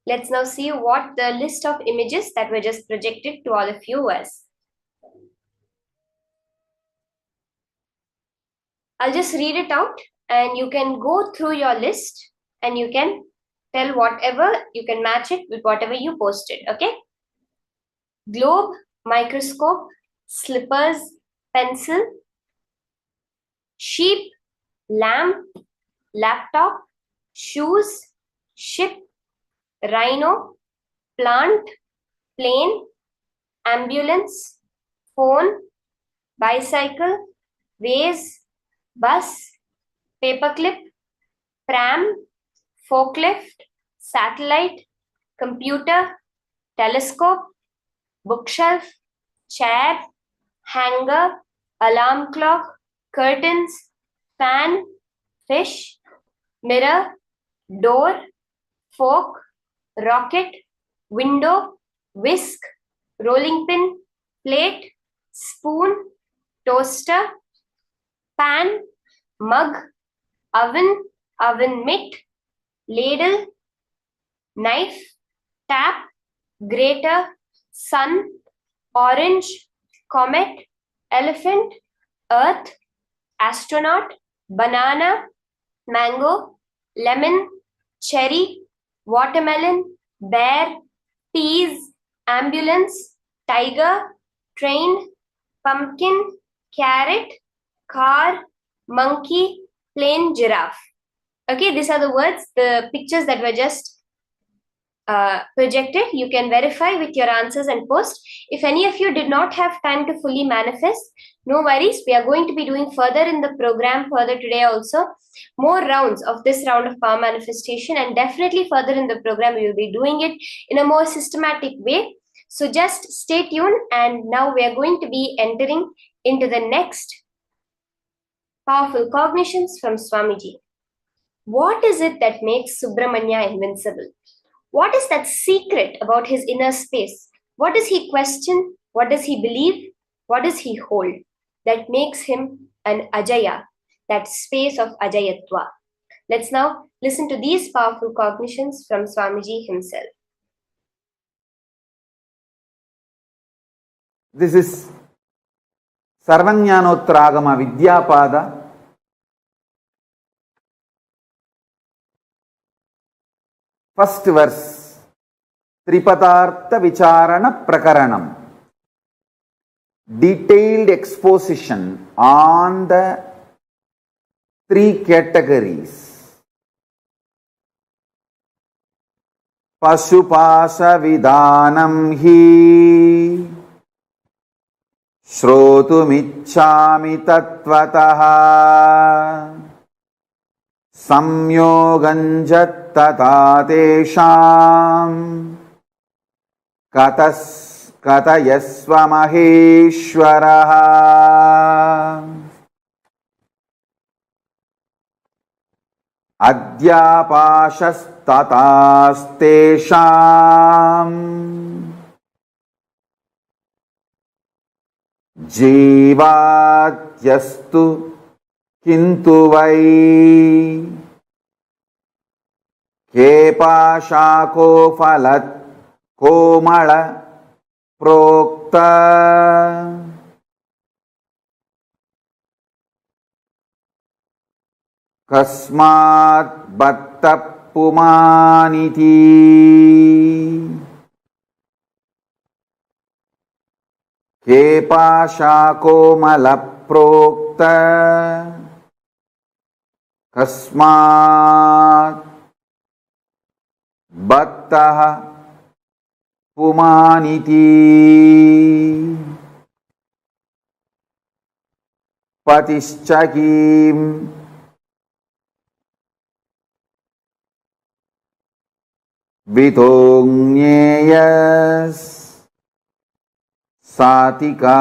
Speaker 4: Let's now see what the list of images that were just projected to all of you was. I'll just read it out and you can go through your list and you can tell whatever, you can match it with whatever you posted, okay? Globe, microscope, slippers, pencil, sheep, lamp, laptop, shoes, ship, rhino, plant, plane, ambulance, phone, bicycle, vase, bus, paperclip, pram, forklift, satellite, computer, telescope, bookshelf, chair, hanger, alarm clock, curtains, fan, fish, mirror, door, fork, rocket, window, whisk, rolling pin, plate, spoon, toaster, pan, mug, oven, oven mitt, ladle, knife, tap, grater, sun, orange, comet, elephant, earth, astronaut, banana, mango, lemon, cherry, watermelon, bear, peas, ambulance, tiger, train, pumpkin, carrot, car, monkey, plain giraffe. Okay, these are the words, the pictures that were just projected. You can verify with your answers and post. If any of you did not have time to fully manifest, no worries. We are going to be doing further in the program further today also. More rounds of this round of power manifestation, and definitely further in the program we will be doing it in a more systematic way. So just stay tuned, and now we are going to be entering into the next powerful cognitions from Swamiji. What is it that makes Subramanya invincible? What is that secret about his inner space? What does he question? What does he believe? What does he hold that makes him an Ajaya, that space of Ajayatva? Let's now listen to these powerful cognitions from Swamiji himself.
Speaker 5: This is Sarvajnanotragama Vidyapada. First verse, Tripadartha Vicharana Prakaranam. Detailed exposition on the three categories. Pashupasa Vidanam Hi Shrotumichchami Tattvataha Samyoganjat tesham katayasva maheshwaraha adyapashastataastesham jivatyastu kintu vai kepashako falat komala prokta kasmat batta pumaniti kepashako malaprokta kasmat batta pumaniti patischakim vitongnyeyas सातिका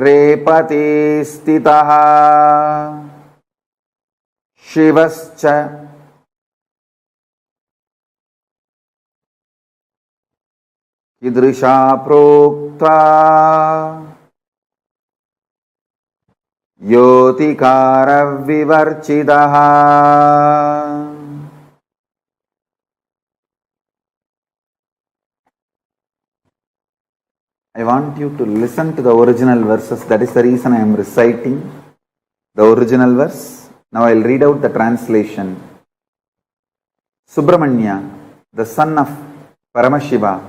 Speaker 5: रेपते स्थितः शिवश्च कीदृशा प्रोक्ता योतिकारविवर्चितः. I want you to listen to the original verses. That is the reason I am reciting the original verse. Now I will read out the translation. Subramanya, the son of Paramashiva,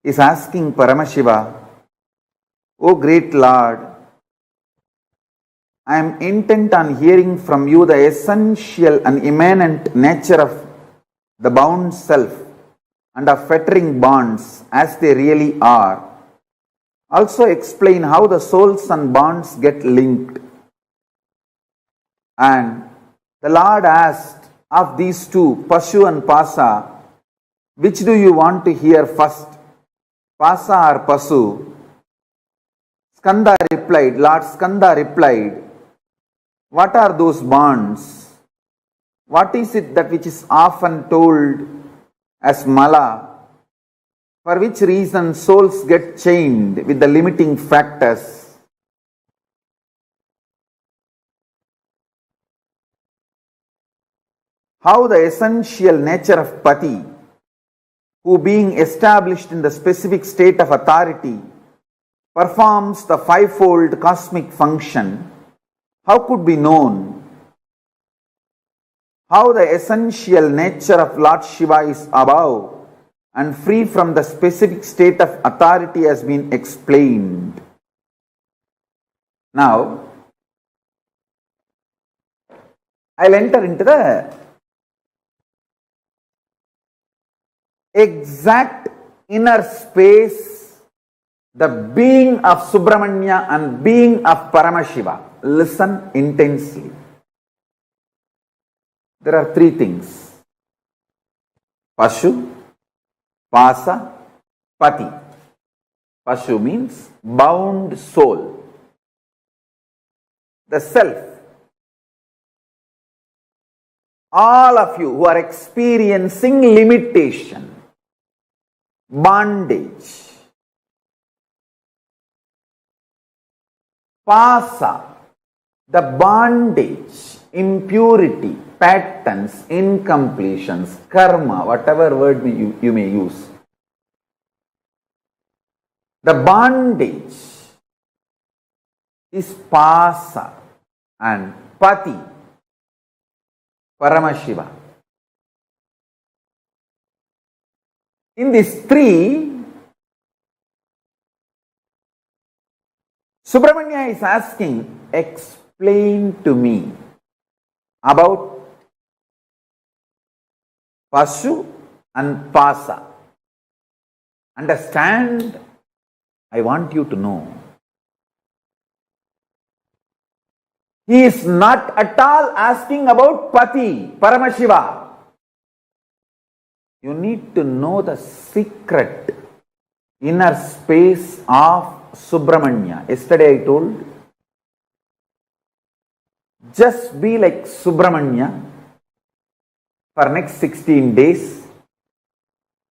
Speaker 5: is asking Paramashiva, O great Lord, I am intent on hearing from you the essential and immanent nature of the bound self and of fettering bonds as they really are. Also explain how the souls and bonds get linked. And the Lord asked of these two, Pashu and Pasa, which do you want to hear first, Pasa or Pasu? Skanda replied, Lord Skanda replied, what are those bonds? What is it that which is often told as Mala, for which reason souls get chained with the limiting factors? How the essential nature of Pati, who being established in the specific state of authority, performs the fivefold cosmic function, how could be known? How the essential nature of Lord Shiva is above and free from the specific state of authority has been explained. Now, I'll enter into the exact inner space, the being of Subramanya and being of Paramashiva. Listen intensely. There are three things: Pashu, Pasa, Pati. Pashu means bound soul, the self. All of you who are experiencing limitation, bondage. Pasa, the bondage, impurity, patterns, incompletions, karma, whatever word you may use. The bondage is Pasa, and Pati, Paramashiva. In these three, Subramanya is asking, explain to me about Pashu and Pasa. Understand, I want you to know. He is not at all asking about Pati, Paramashiva. You need to know the secret inner space of Subramanya. Yesterday I told, just be like Subramanya for next 16 days.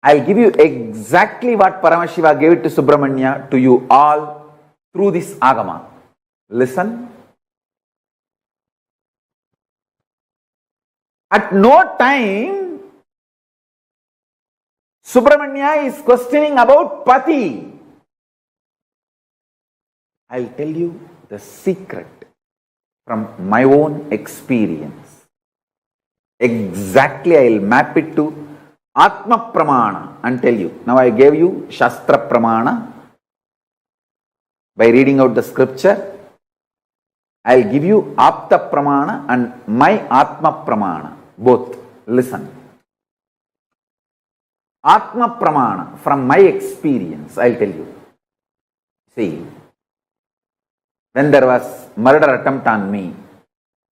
Speaker 5: I'll give you exactly what Paramashiva gave it to Subramanya to you all through this Agama. Listen. At no time Subramanya is questioning about Pati. I'll tell you the secret from my own experience. Exactly, I'll map it to Atma Pramana and tell you. Now I gave you Shastra Pramana by reading out the scripture. I'll give you Apta Pramana and my Atma Pramana. Both. Listen. Atma Pramana, from my experience, I'll tell you. See, when there was murder attempt on me,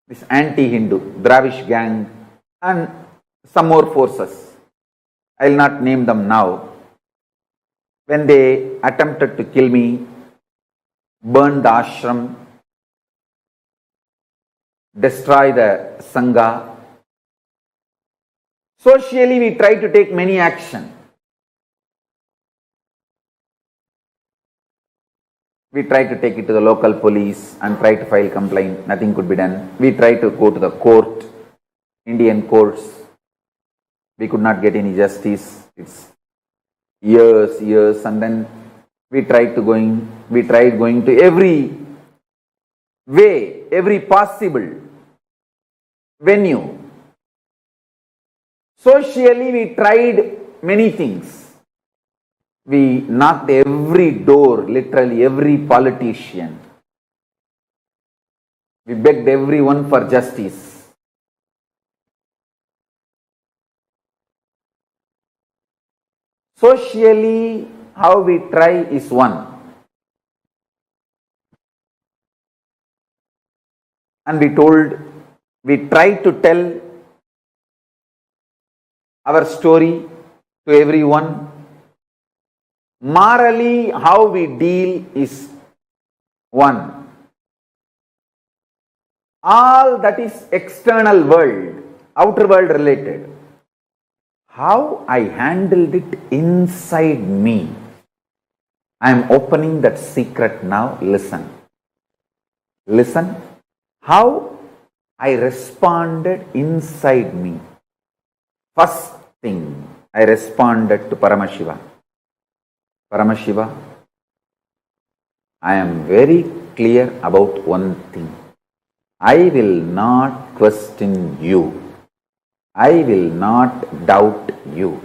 Speaker 5: this anti-Hindu, Dravish gang and some more forces, I'll not name them now. when they attempted to kill me, burn the ashram, destroy the Sangha. Socially, we try to take many action. We try to take it to the local police and try to file complaint. Nothing could be done. We try to go to the court, Indian courts. We could not get any justice. It's years, and then we tried going to every way, every possible venue. Socially, we tried many things. We knocked every door, literally every politician. We begged everyone for justice. Socially, how we try is one. And we tried to tell our story to everyone. Morally, how we deal is one. All that is external world, outer world related. How I handled it inside me. I am opening that secret now. Listen. Listen. How I responded inside me. First thing, I responded to Paramashiva. Paramashiva, I am very clear about one thing. I will not question you. I will not doubt you.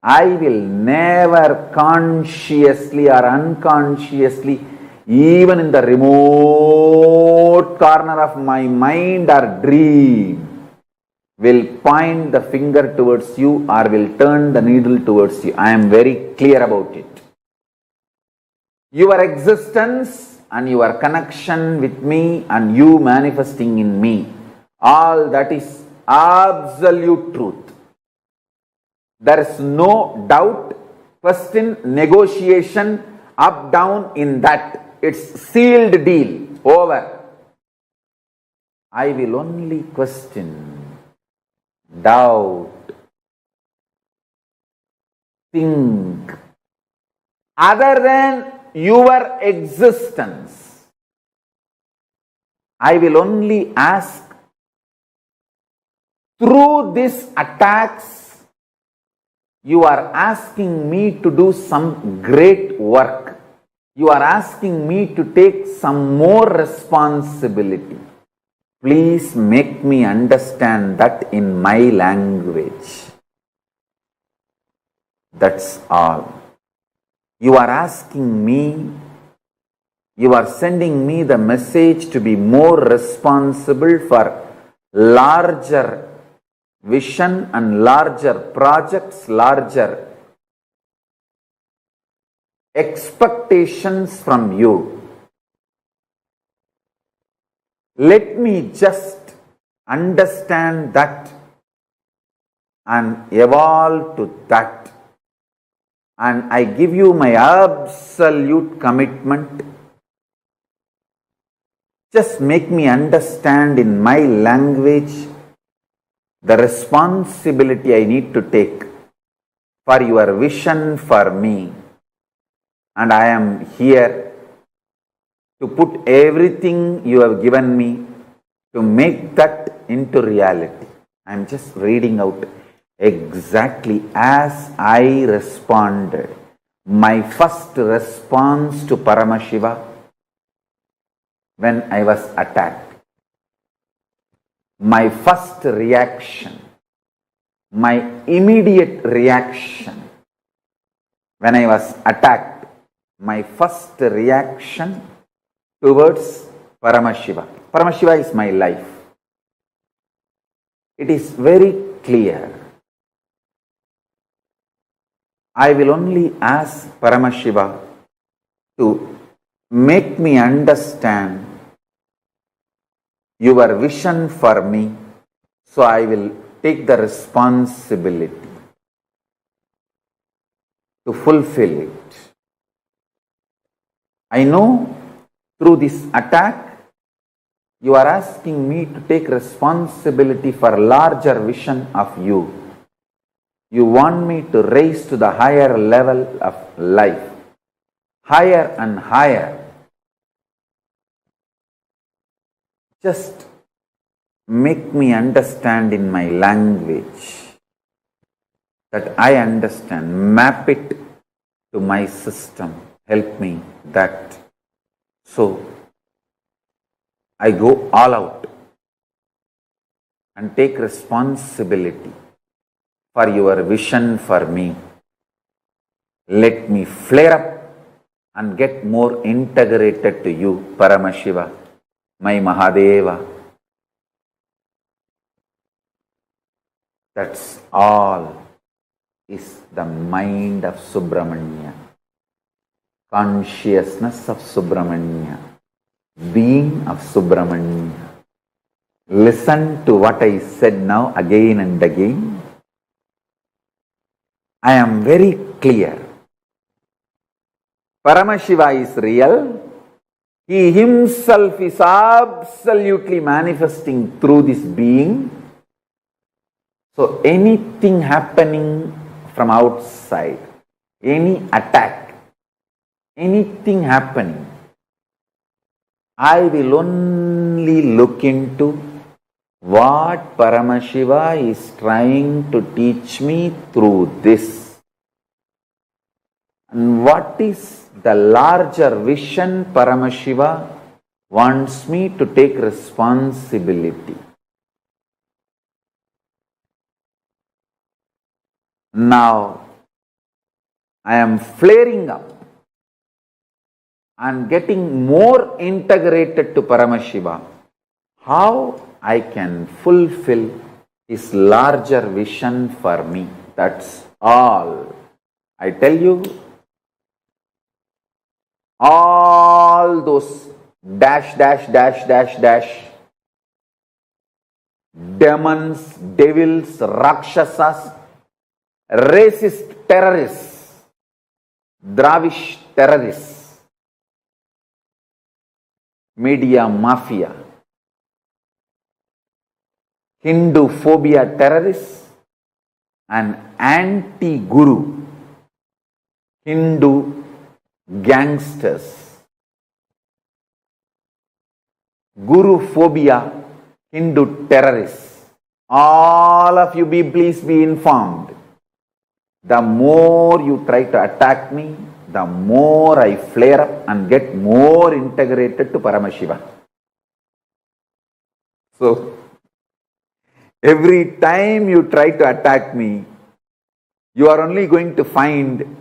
Speaker 5: I will never consciously or unconsciously, even in the remote corner of my mind or dream, will point the finger towards you or will turn the needle towards you. I am very clear about it. Your existence and your connection with me and you manifesting in me, all that is absolute truth. There is no doubt, question, negotiation, up, down in that. It's sealed deal. Over. I will only question, doubt, think, other than your existence. I will only ask, through these attacks, you are asking me to do some great work. You are asking me to take some more responsibility. Please make me understand that in my language. That's all. You are asking me, you are sending me the message to be more responsible for larger vision and larger projects, larger expectations from you. Let me just understand that and evolve to that. And I give you my absolute commitment. Just make me understand in my language the responsibility I need to take for your vision for me. And I am here to put everything you have given me to make that into reality. I am just reading out exactly as I responded. My first response to Paramashiva when I was attacked. My first reaction, my immediate reaction when I was attacked, my first reaction towards Paramashiva. Paramashiva is my life. It is very clear. I will only ask Paramashiva to make me understand your vision for me, so I will take the responsibility to fulfill it. I know through this attack, you are asking me to take responsibility for a larger vision of you. You want me to raise to the higher level of life, higher and higher. Just make me understand in my language that I understand. Map it to my system. Help me that. So, I go all out and take responsibility for your vision for me. Let me flare up and get more integrated to you, Paramashiva, my Mahadeva. That's all is the mind of Subramanya, consciousness of Subramanya, being of Subramanya. Listen to what I said now again and again. I am very clear. Paramashiva is real. He himself is absolutely manifesting through this being. So anything happening from outside, any attack, anything happening, I will only look into what Paramashiva is trying to teach me through this. And what is the larger vision Paramashiva wants me to take responsibility. Now, I am flaring up and getting more integrated to Paramashiva. How I can fulfill his larger vision for me. That's all. I tell you, all those dash, dash, dash, dash, dash, demons, devils, rakshasas, racist terrorists, Dravish terrorists, media mafia, Hindu phobia terrorists, and anti-guru Hindu gangsters, guru phobia Hindu terrorists. All of you please be informed. The more you try to attack me, the more I flare up and get more integrated to Paramashiva. So, every time you try to attack me, you are only going to find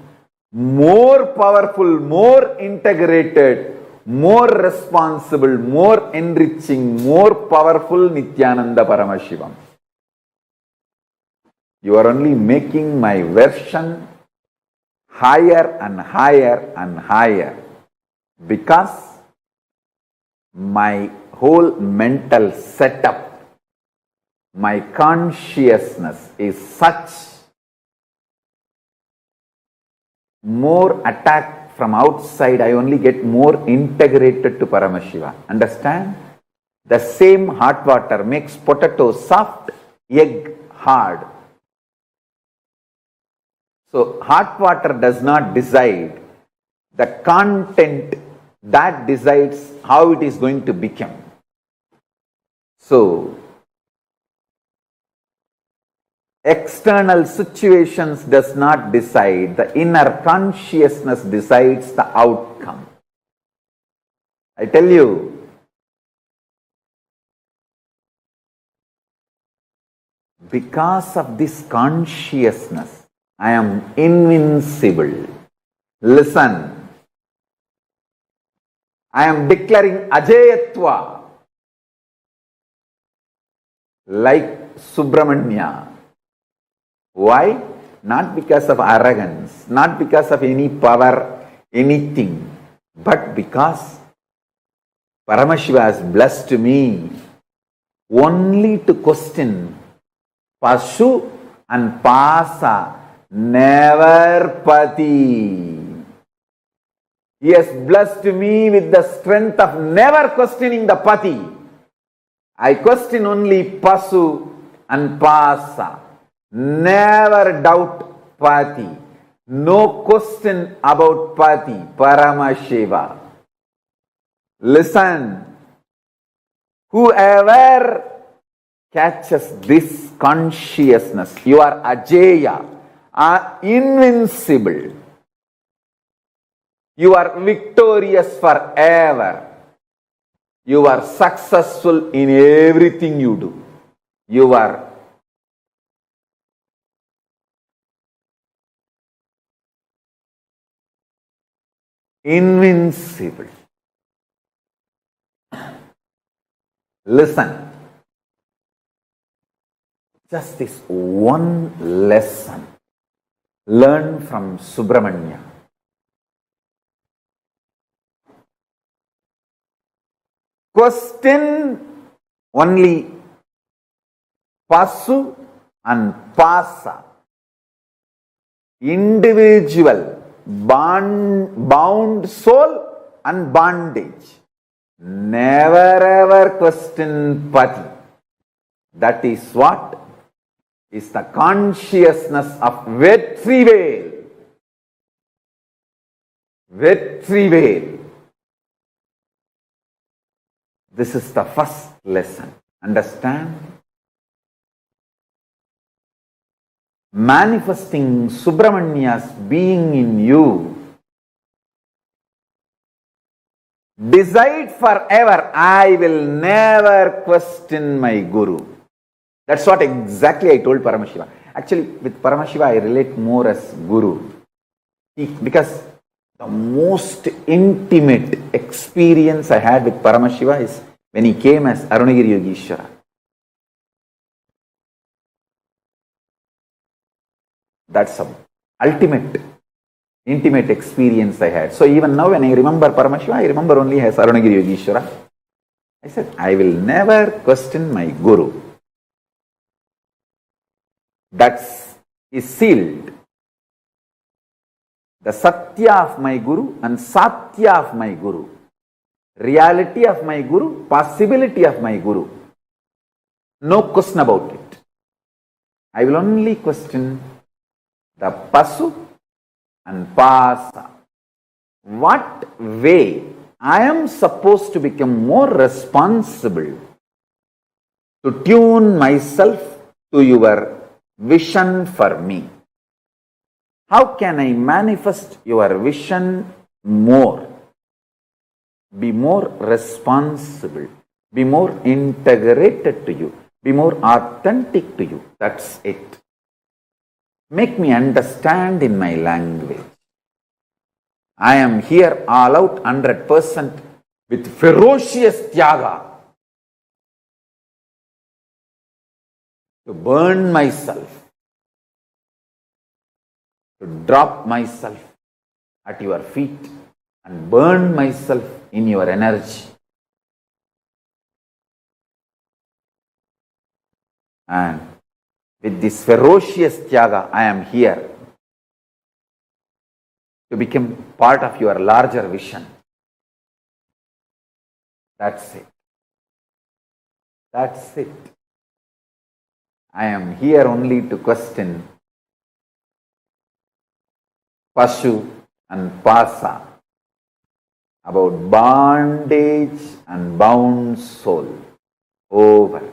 Speaker 5: more powerful, more integrated, more responsible, more enriching, more powerful Nithyananda Paramashivam. You are only making my version higher and higher and higher, because my whole mental setup, my consciousness is such. More attack from outside, I only get more integrated to Paramashiva. Understand? The same hot water makes potato soft, egg hard. So, hot water does not decide the content, that decides how it is going to become. So, external situations does not decide, the inner consciousness decides the outcome. I tell you, because of this consciousness, I am invincible. Listen, I am declaring Ajayatva like Subramanya. Why? Not because of arrogance, not because of any power, anything, but because Paramashiva has blessed me only to question Pashu and Pasa, never pati. He has blessed me with the strength of never questioning the pati. I question only pasu and pasa. Never doubt pati. No question about pati. Paramashiva. Listen. Whoever catches this consciousness, you are Ajaya, are invincible. You are victorious forever. You are successful in everything you do. You are invincible. Listen. Just this one lesson. Learn from Subramanya. Question only pasu and pasa. Individual, bound soul and bondage. Never ever question pati. That is what is the consciousness of Vetrivel. Vetrivel. This is the first lesson. Understand? Manifesting Subramanya's being in you. Decide forever, I will never question my Guru. That's what exactly I told Paramashiva. Actually, with Paramashiva, I relate more as Guru. Because the most intimate experience I had with Paramashiva is when he came as Arunagiri Yogeshwara. That's the ultimate, intimate experience I had. So even now when I remember Paramashiva, I remember only as Arunagiri Yogeshwara. I said, I will never question my Guru. That is sealed. The Satya of my Guru and Satya of my Guru. Reality of my Guru, possibility of my Guru. No question about it. I will only question the Pasu and Pasa. What way I am supposed to become more responsible to tune myself to your vision for me? How can I manifest your vision more? Be more responsible, be more integrated to you, be more authentic to you. That's it. Make me understand in my language. I am here all out 100% with ferocious tyaga to burn myself, to drop myself at your feet and burn myself in your energy. And with this ferocious tyaga, I am here to become part of your larger vision. That's it. That's it. I am here only to question Pashu and Pasa about bondage and bound soul. Over.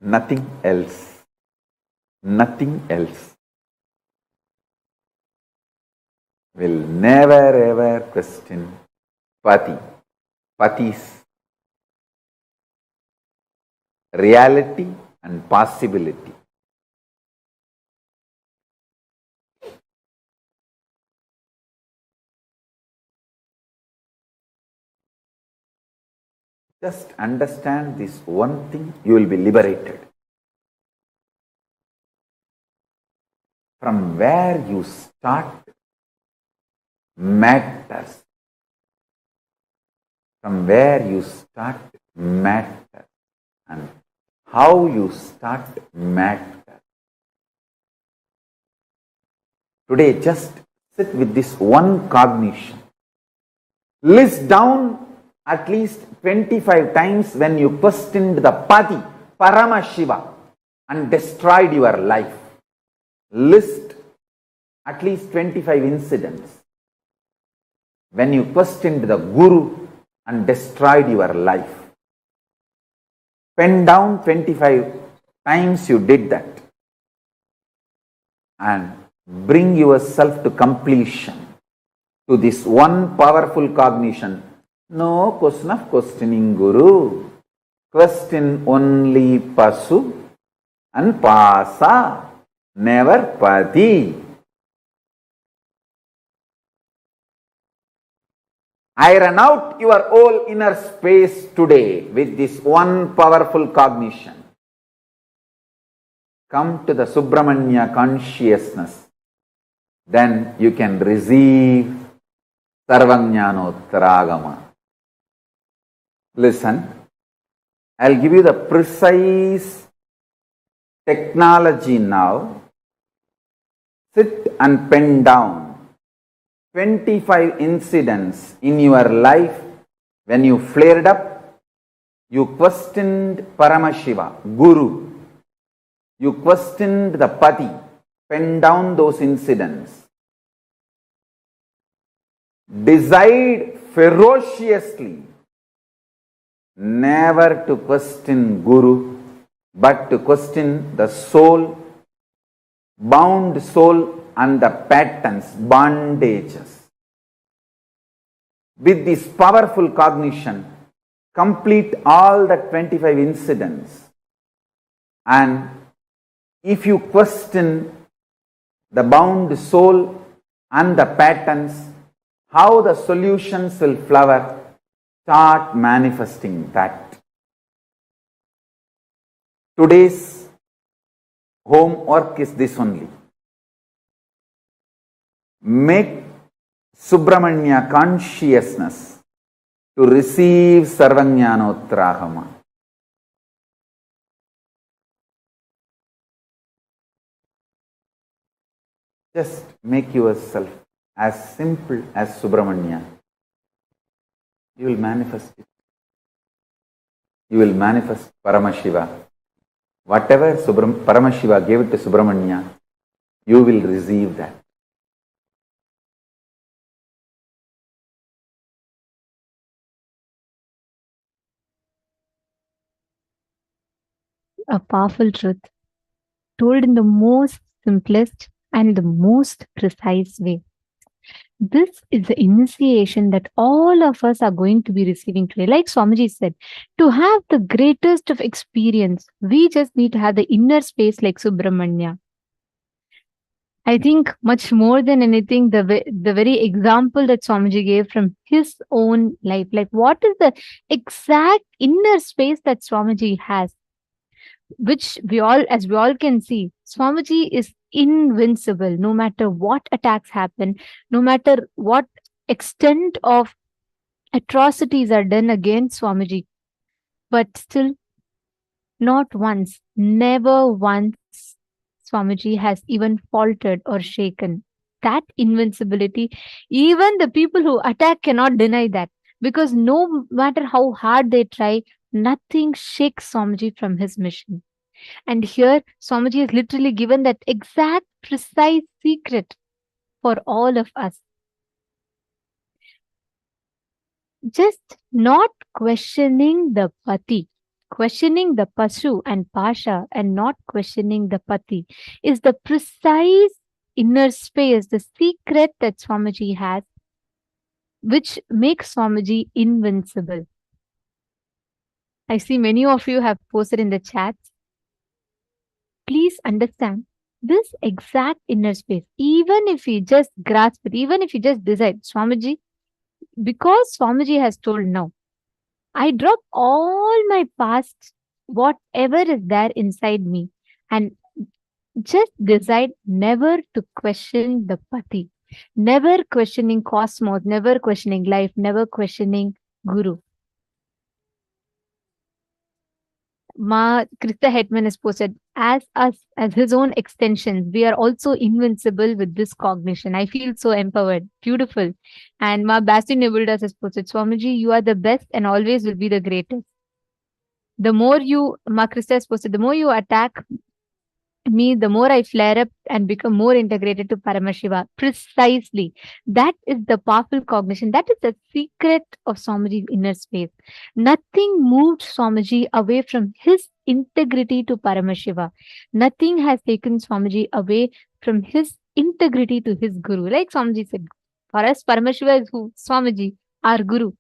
Speaker 5: Nothing else. Nothing else. Will never ever question Pati. Pati's reality and possibility. Just understand this one thing, you will be liberated. From where you start matters. From where you start matters. And how you start matters. Today, just sit with this one cognition. List down at least 25 times when you questioned the Pati, Paramashiva, and destroyed your life. List at least 25 incidents when you questioned the Guru and destroyed your life. Pen down 25 times you did that and bring yourself to completion, to this one powerful cognition. No question of questioning Guru. Question only Pasu and Pasa, never Pati. Iron out your whole inner space today with this one powerful cognition. Come to the Subramanya consciousness. Then you can receive Sarvajnanottaragama. Listen, I'll give you the precise technology now. Sit and pen down 25 incidents in your life when you flared up, you questioned Paramashiva, Guru, you questioned the Pati. Pen down those incidents. Decide ferociously never to question Guru, but to question the soul, bound soul, and the patterns, bondages. With this powerful cognition, complete all the 25 incidents. And if you question the bound soul and the patterns, how the solutions will flower, start manifesting that. Today's homework is this only. Make Subramanya consciousness to receive Sarvajnanottaragama. Just make yourself as simple as Subramanya. You will manifest it. You will manifest Paramashiva. Whatever Paramashiva gave it to Subramanya, you will receive that.
Speaker 6: A powerful truth told in the most simplest and the most precise way. This is the initiation that all of us are going to be receiving today. Like Swamiji said, to have the greatest of experience, we just need to have the inner space like Subramanya. I think much more than anything, the very example that Swamiji gave from his own life, like what is the exact inner space that Swamiji has, which as we all can see, Swamiji is invincible. No matter what attacks happen, no matter what extent of atrocities are done against Swamiji, but still not once, never once, Swamiji has even faltered or shaken. That invincibility, even the people who attack cannot deny that, because no matter how hard they try, nothing shakes Swamiji from his mission. And here, Swamiji has literally given that exact, precise secret for all of us. Just not questioning the Pati, questioning the Pasu and Pasha, and not questioning the Pati is the precise inner space, the secret that Swamiji has, which makes Swamiji invincible. I see many of you have posted in the chats. Please understand this exact inner space. Even if you just grasp it, even if you just decide, Swamiji, because Swamiji has told now, I drop all my past, whatever is there inside me, and just decide never to question the Pati, never questioning cosmos, never questioning life, never questioning Guru. Ma Krista Hetman has posted, as us, as his own extensions, we are also invincible with this cognition. I feel so empowered. Beautiful. And Ma Basti Nebuldas has posted, Swamiji, you are the best and always will be the greatest. The more you, Ma Krista has posted, the more you attack me, the more I flare up and become more integrated to Paramashiva. Precisely. That is the powerful cognition. That is the secret of Swamiji's inner space. Nothing moved Swamiji away from his integrity to Paramashiva. Nothing has taken Swamiji away from his integrity to his Guru. Like Swamiji said, for us, Paramashiva is who? Swamiji, our Guru.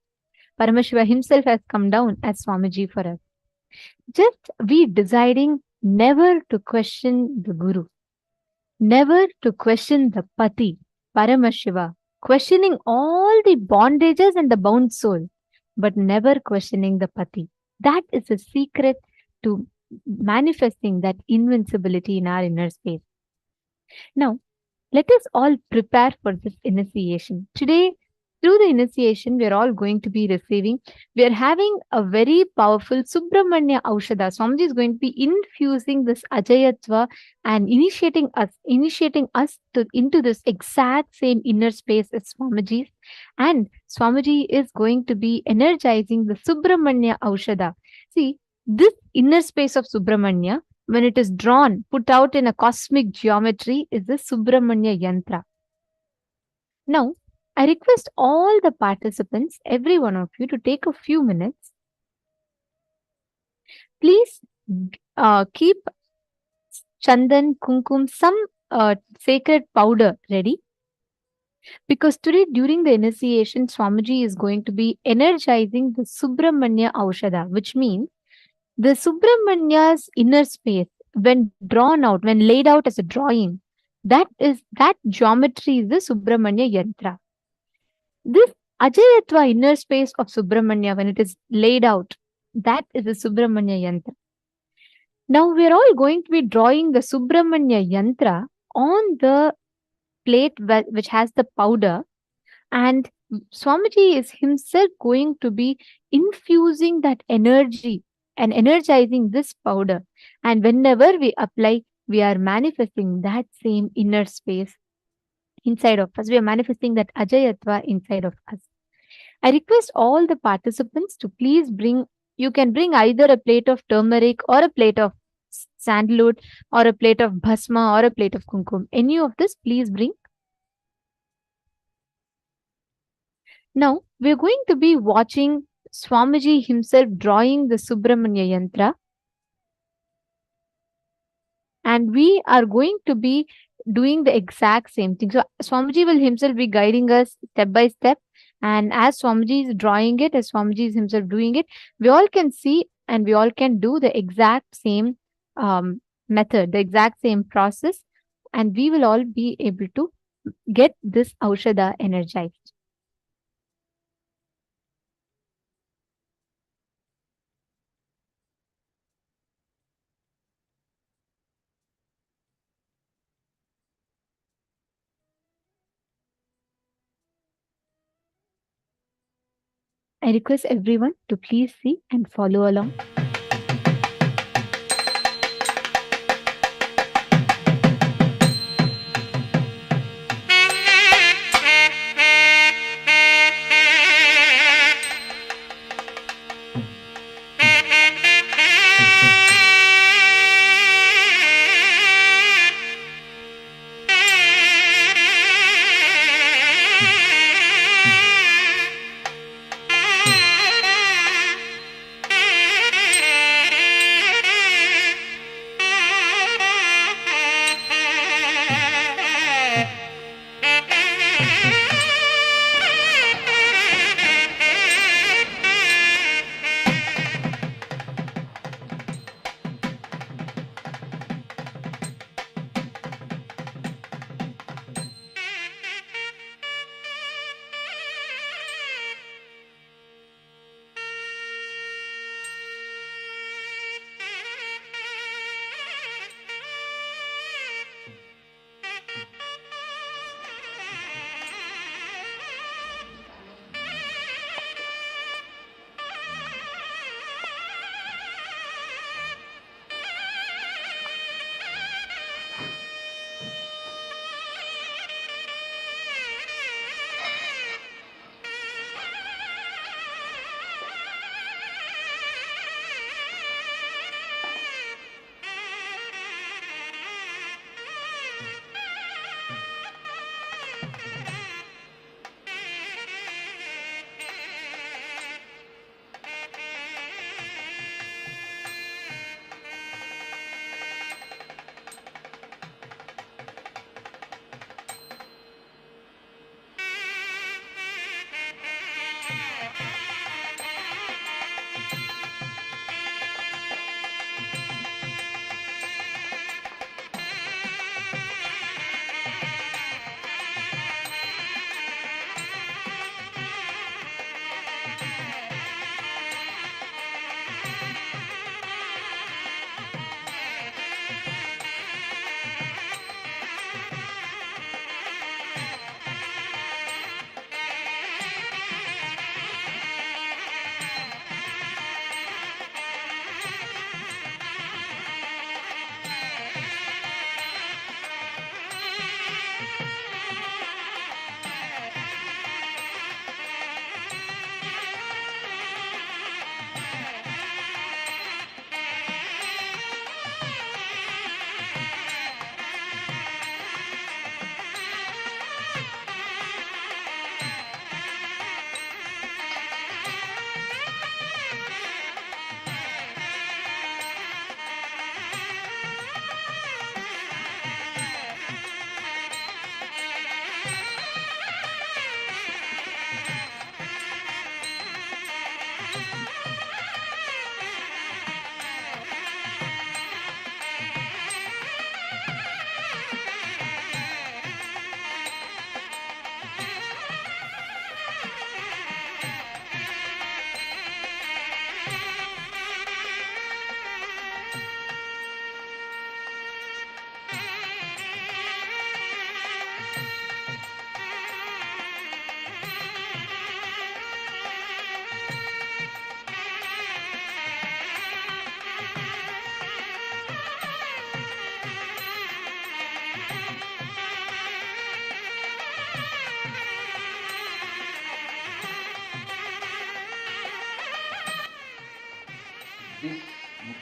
Speaker 6: Paramashiva himself has come down as Swamiji for us. Just we deciding never to question the Guru, never to question the Pati, Paramashiva, questioning all the bondages and the bound soul, but never questioning the Pati. That is the secret to manifesting that invincibility in our inner space. Now, let us all prepare for this initiation. Today, through the initiation, we are all going to be receiving. We are having a very powerful Subramanya Aushadha. Swamiji is going to be infusing this Ajayatva and initiating us into this exact same inner space as Swamiji's. And Swamiji is going to be energizing the Subramanya Aushadha. See, this inner space of Subramanya, when it is drawn, put out in a cosmic geometry, is the Subramanya Yantra. Now, I request all the participants, every one of you, to take a few minutes. Please keep chandan, kumkum, some sacred powder ready. Because today, during the initiation, Swamiji is going to be energizing the Subramanya Aushadha, which means the Subramanya's inner space, when drawn out, when laid out as a drawing, that geometry is the Subramanya Yantra. This Ajayatva inner space of Subramanya, when it is laid out, that is the Subramanya Yantra. Now we are all going to be drawing the Subramanya Yantra on the plate which has the powder, and Swamiji is himself going to be infusing that energy and energizing this powder. And whenever we apply, we are manifesting that same inner space inside of us. We are manifesting that Ajayatva inside of us. I request all the participants to please bring, you can bring either a plate of turmeric or a plate of sandalwood or a plate of bhasma or a plate of kumkum. Any of this, please bring. Now, we are going to be watching Swamiji himself drawing the Subramanya Yantra. And we are going to be doing the exact same thing. So Swamiji will himself be guiding us step by step. And as Swamiji is drawing it, as Swamiji is himself doing it, we all can see and we all can do the exact same method, the exact same process. And we will all be able to get this Aushadha energized. I request everyone to please see and follow along.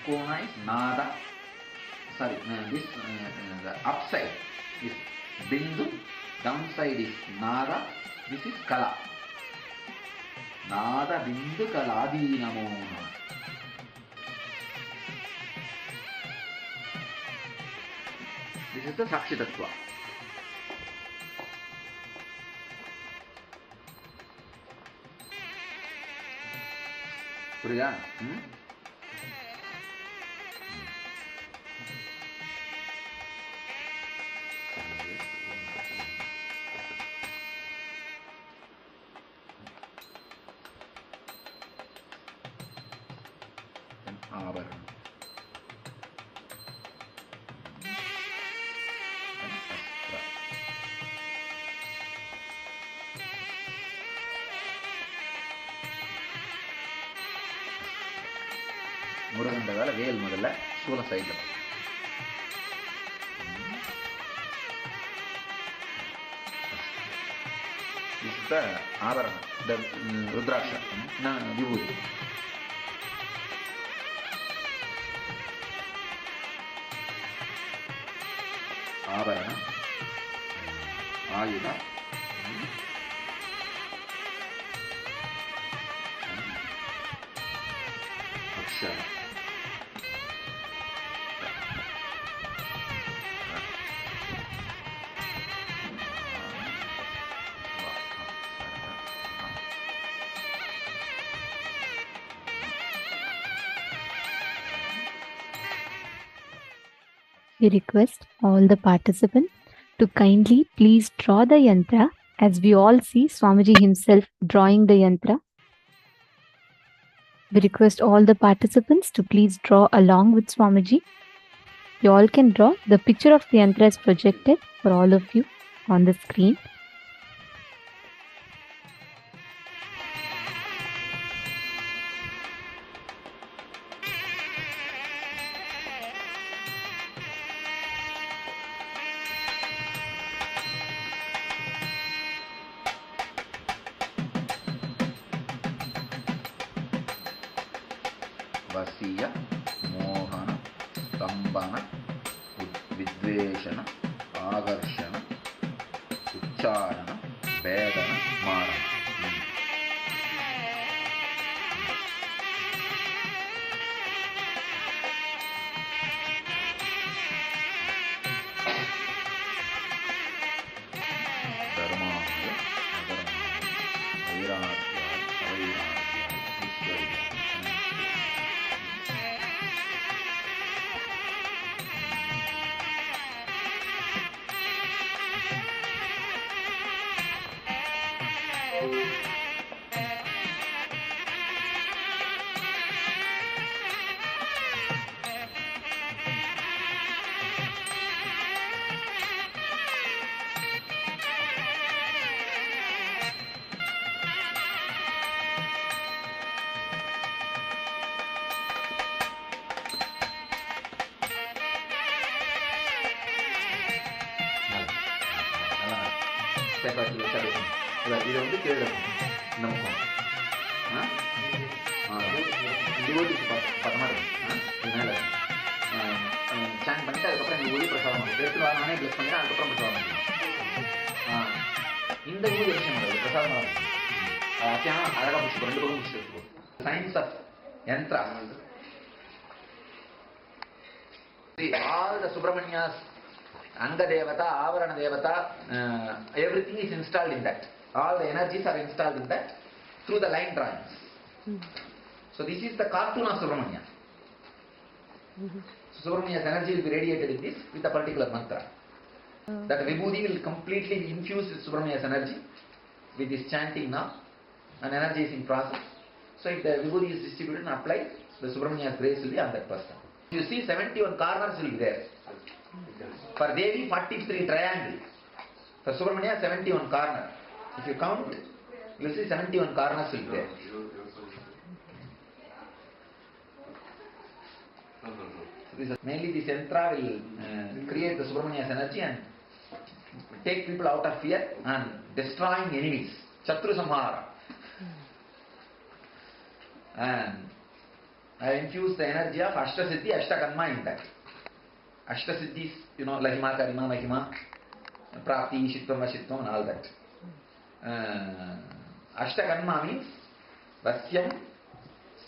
Speaker 5: Kona is Nada. Sorry, this the upside is Bindu, downside is Nada. This is Kala. Nada Bindu Kaladi Namo. This is the Sakshitatva. புரியுதா? ஆபரணம் முருகன்றதால வேல் முதல்ல சூல சைடில். This is the ஆபரணம், the ருத்ராட்ச விபூதி. ஆபரணம், ஆயுதம், அக்ஷரம்,
Speaker 6: We request all the participants to kindly please draw the yantra, as we all see Swamiji himself drawing the yantra. We request all the participants to please draw along with Swamiji. You all can draw. The picture of the yantra is projected for all of you on the screen.
Speaker 5: வசிய, மோகன, ஸ்தம்பன, வித்வேஷன, ஆகர்ஷண, உச்சாரண, வேதன, மாரண. தர்மாய, அதர்மாய, வைராக்கியாய, அவைராக்கியாய, ஈஸ்வரியாய. இது வந்து கீழே நம்ம devotees பக்கமாக இருக்கும். இது மேலே சேன் பண்ணிட்டு அதுக்கப்புறம் நீங்கள் ஒளி பிரசாதம் எடுத்து நானே ப்ளஸ் பண்ணிட்டு அதுக்கப்புறம் பிரசாதம் பண்ணிக்கலாம். இந்த ஊதி விஷயம் அது பிரசாதமாக இருக்கும். அத்தியானம் அழகாக முடிச்சுக்கோ, 2 பக்கம் முடிச்சுட்டு இருக்கும். Science of Yantra. All the Subramanyas, Anga Devata, Avarana Devata, everything is installed in that. All the energies are installed in that through the line drawings. So this is the cartoon of Subramanya. So Subramanya's energy will be radiated in this with a particular mantra. That Vibhuti will completely infuse with Subramanya's energy with this chanting now, and energy is in process. So if the Vibhuti is distributed and applied, the Subramanya's grace will be on that person. You see 71 corners will be there. For Devi 43 triangle. For Subramanya 71 corner. If you count, you will see 71 corners will be there. Mainly this yantra will create the Subramanya's energy and take people out of fear and destroying enemies. Chatru Samhara. I have infused the energy of Ashtasiddhi, Ashtakarma in that. Ashtasiddhis, Lahima, Karima, Mahima, Prapti, Shitvam, Ashitvam, and all that. Ashtakarma means Vasyam,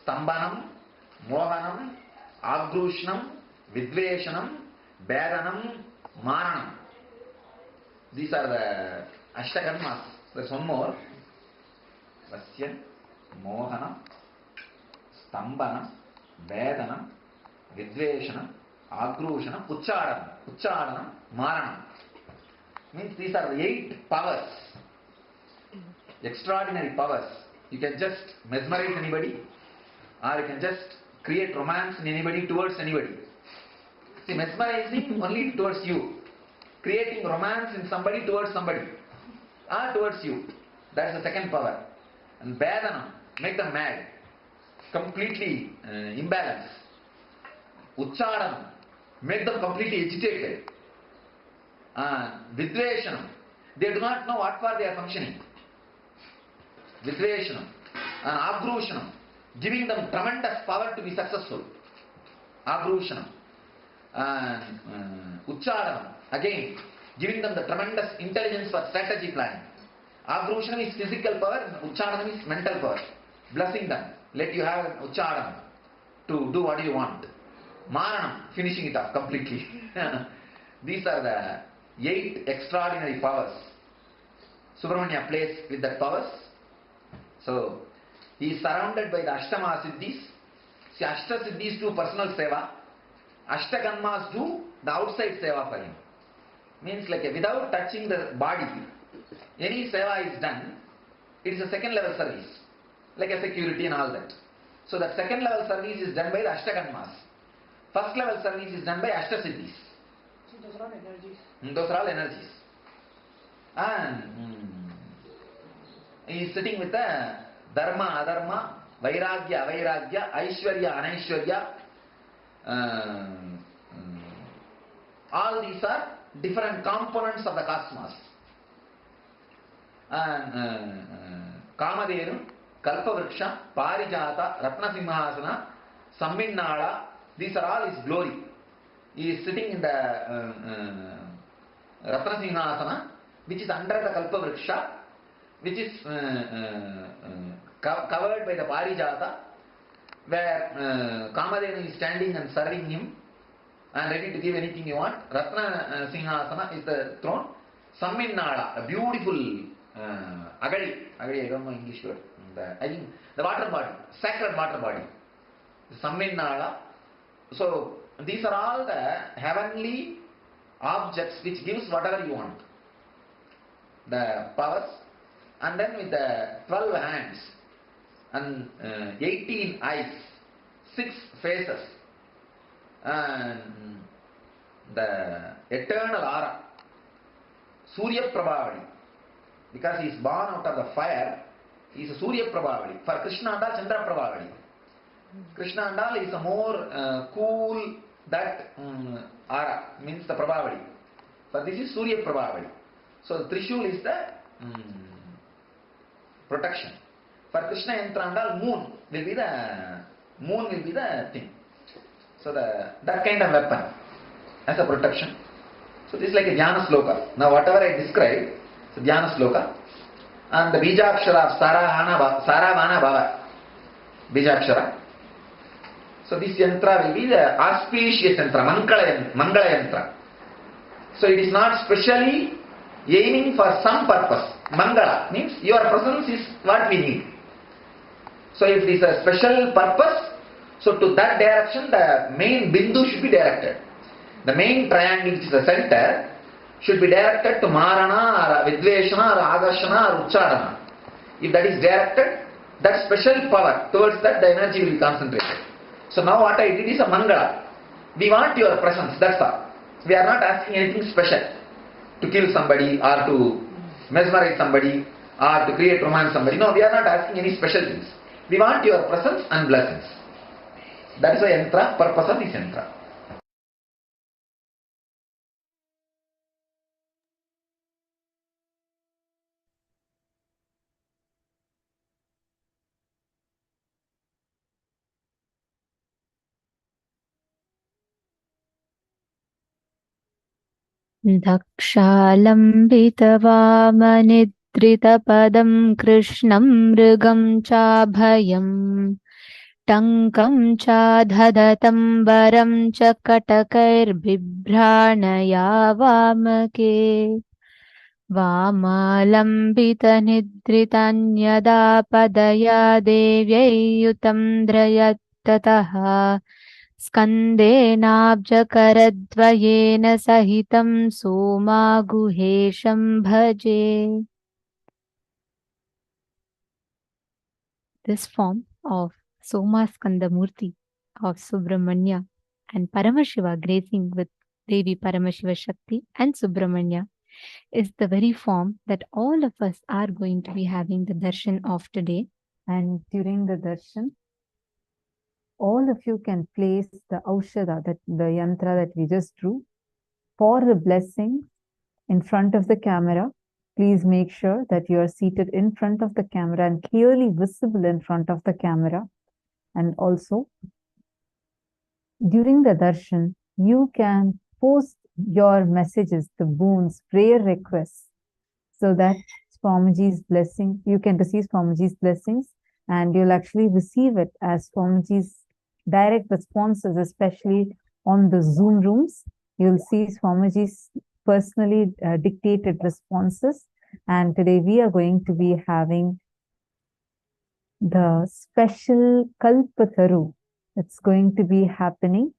Speaker 5: Stambanam, Mohanam, Agrushnam, Vidveshanam, Bedanam, Maranam. These are the Ashtakarmas. There's one more. Vasyam, Mohanam, Stambanam, Bedanam, Vidveshanam, Agrushanam, Ucharanam, Maranam. Means these are the 8 powers. Extraordinary powers. You can just mesmerize anybody, or you can just create romance in anybody towards anybody. See, mesmerizing only towards you. Creating romance in somebody towards somebody, or towards you. That's the second power. And Bedanam, make them mad. Completely imbalanced. Ucharanam, make them completely agitated. Vidveshanam, they do not know what for they are functioning. Vidveshanam. Agrushanam, giving them tremendous power to be successful. Agrushanam. Ucharanam, again, giving them the tremendous intelligence for strategy planning. Agrushanam is physical power, Ucharanam is mental power. Blessing them. Let you have an Ucharanam to do what you want. Maranam, finishing it off completely. These are the 8 extraordinary powers. Subramanya plays with that powers. So, he is surrounded by the Ashtama Siddhis. See, Ashta Siddhis do personal seva. Ashtakarmas do the outside seva for him. Means like without touching the body, any seva is done, it is a second level service. Like a security and all that. So that second level service is done by the Ashtakarmas. First level service is done by Ashtasiddhis.
Speaker 7: So those are all energies.
Speaker 5: Those are all energies. And he is sitting with the Dharma, Adharma, Vairagya, Avairagya, Aishwarya, Anaishwarya. All these are different components of the cosmos. And Kamadenu, Kalpavriksha, Parijata, Ratnasimhasana, Samminnala, these are all his glory. He is sitting in the Ratnasimhasana, which is under the Kalpavriksha, which is covered by the Parijata, where Kamadenu is standing and serving him and ready to give anything you want. Ratna Singhasana is the throne. Samminnala, a beautiful Agadi, I don't know English word. I think the water body, sacred water body. Samminnala. So these are all the heavenly objects which gives whatever you want. The powers. And then with the 12 hands and 18 eyes, 6 faces, and the eternal aura, Surya Prabhavali, because he is born out of the fire, he is a Surya Prabhavali. For Krishna Andal, Chandra Prabhavali. Krishna Andal is a more cool, that aura, means the Prabhavali. For this is Surya Prabhavali. So the Trishul is the protection. For Krishna Yantra Andal, moon will be the thing. So that kind of weapon as a protection. So this is like a Dhyana Sloka. Now whatever I described, it's a Dhyana Sloka. And the Bijakshara of Saravana Bhava. Bijakshara. So this yantra will be the auspicious yantra, Mangala yantra. So it is not specially aiming for some purpose. Mangala means your presence is what we need. So if it is a special purpose, so to that direction the main bindu should be directed. The main triangle, which is the center, should be directed to Marana or Vidveshana or Agarshana or Ucharana. If that is directed, that special power, towards that the energy will be concentrated. So now what I did is a Mangala. We want your presence, that's all. We are not asking anything special. To kill somebody or to mesmerize somebody or to create romance somebody. No, we are not asking any special things. We want your presence and blessings. That is why yantra, purpose of this yantra.
Speaker 6: दक्षालम्बितवामनिद्रितपदं कृष्णं मृगं चाभयम् टङ्कं चाधदतं वरं च कटकैर्बिभ्राणया वामके वामालम्बितनिद्रितान्यदा पदया देव्यै युतं द्रयत्ततः स्कन्देनाब्जकरद्वयेन सहितं सोमागुहेशं भजे. This form of Soma Skandamurti of Subramanya and Paramashiva gracing with Devi Paramashiva Shakti and Subramanya is the very form that all of us are going to be having the darshan of today.
Speaker 8: And during the darshan, all of you can place the aushada, that the yantra that we just drew, for the blessing in front of the camera. Please make sure that you are seated in front of the camera and clearly visible in front of the camera. And also, during the darshan, you can post your messages, the boons, prayer requests, so that Swamiji's blessing, you can receive Swamiji's blessings, and you'll actually receive it as Swamiji's direct responses, especially on the Zoom rooms. You'll see Swamiji's personally dictated responses. And today we are going to be having the special Kalpataru. It's going to be happening.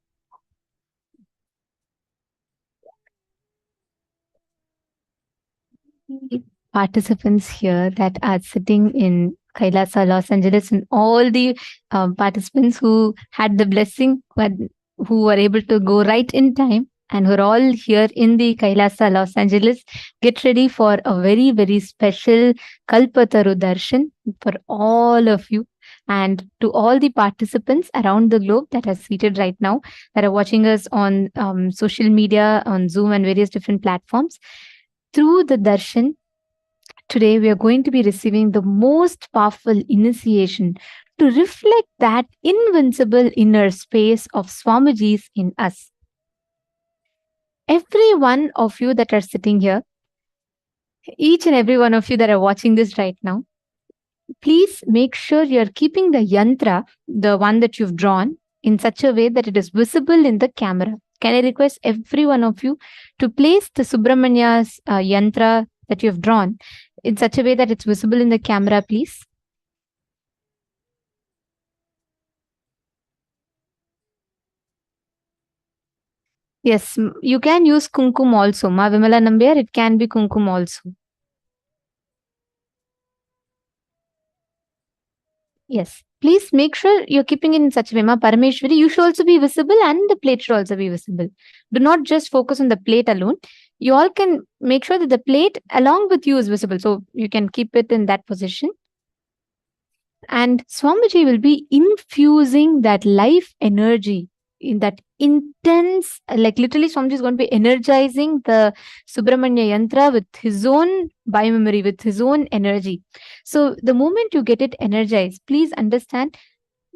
Speaker 6: Participants here that are sitting in Kailasa, Los Angeles, and all the participants who had the blessing, who were able to go right in time, and who are all here in the Kailasa, Los Angeles, get ready for a very, very special Kalpataru Darshan for all of you. And to all the participants around the globe that are seated right now, that are watching us on social media, on Zoom and various different platforms, through the darshan, today we are going to be receiving the most powerful initiation to reflect that invincible inner space of Swamiji's in us. Every one of you that are sitting here, each and every one of you that are watching this right now, please make sure you're keeping the yantra, the one that you've drawn, in such a way that it is visible in the camera. Can I request every one of you to place the Subramanya's yantra that you have drawn in such a way that it's visible in the camera, please? Yes, you can use kumkum also. Ma Vimala Nambiar, it can be kumkum also. Yes, please make sure you're keeping it in such a way. Ma Parameshwari, you should also be visible and the plate should also be visible. Do not just focus on the plate alone. You all can make sure that the plate along with you is visible. So you can keep it in that position. And Swamiji will be infusing that life energy in that intense, like literally Swamiji is going to be energizing the Subramanya Yantra with his own biomemory, with his own energy. So the moment you get it energized, please understand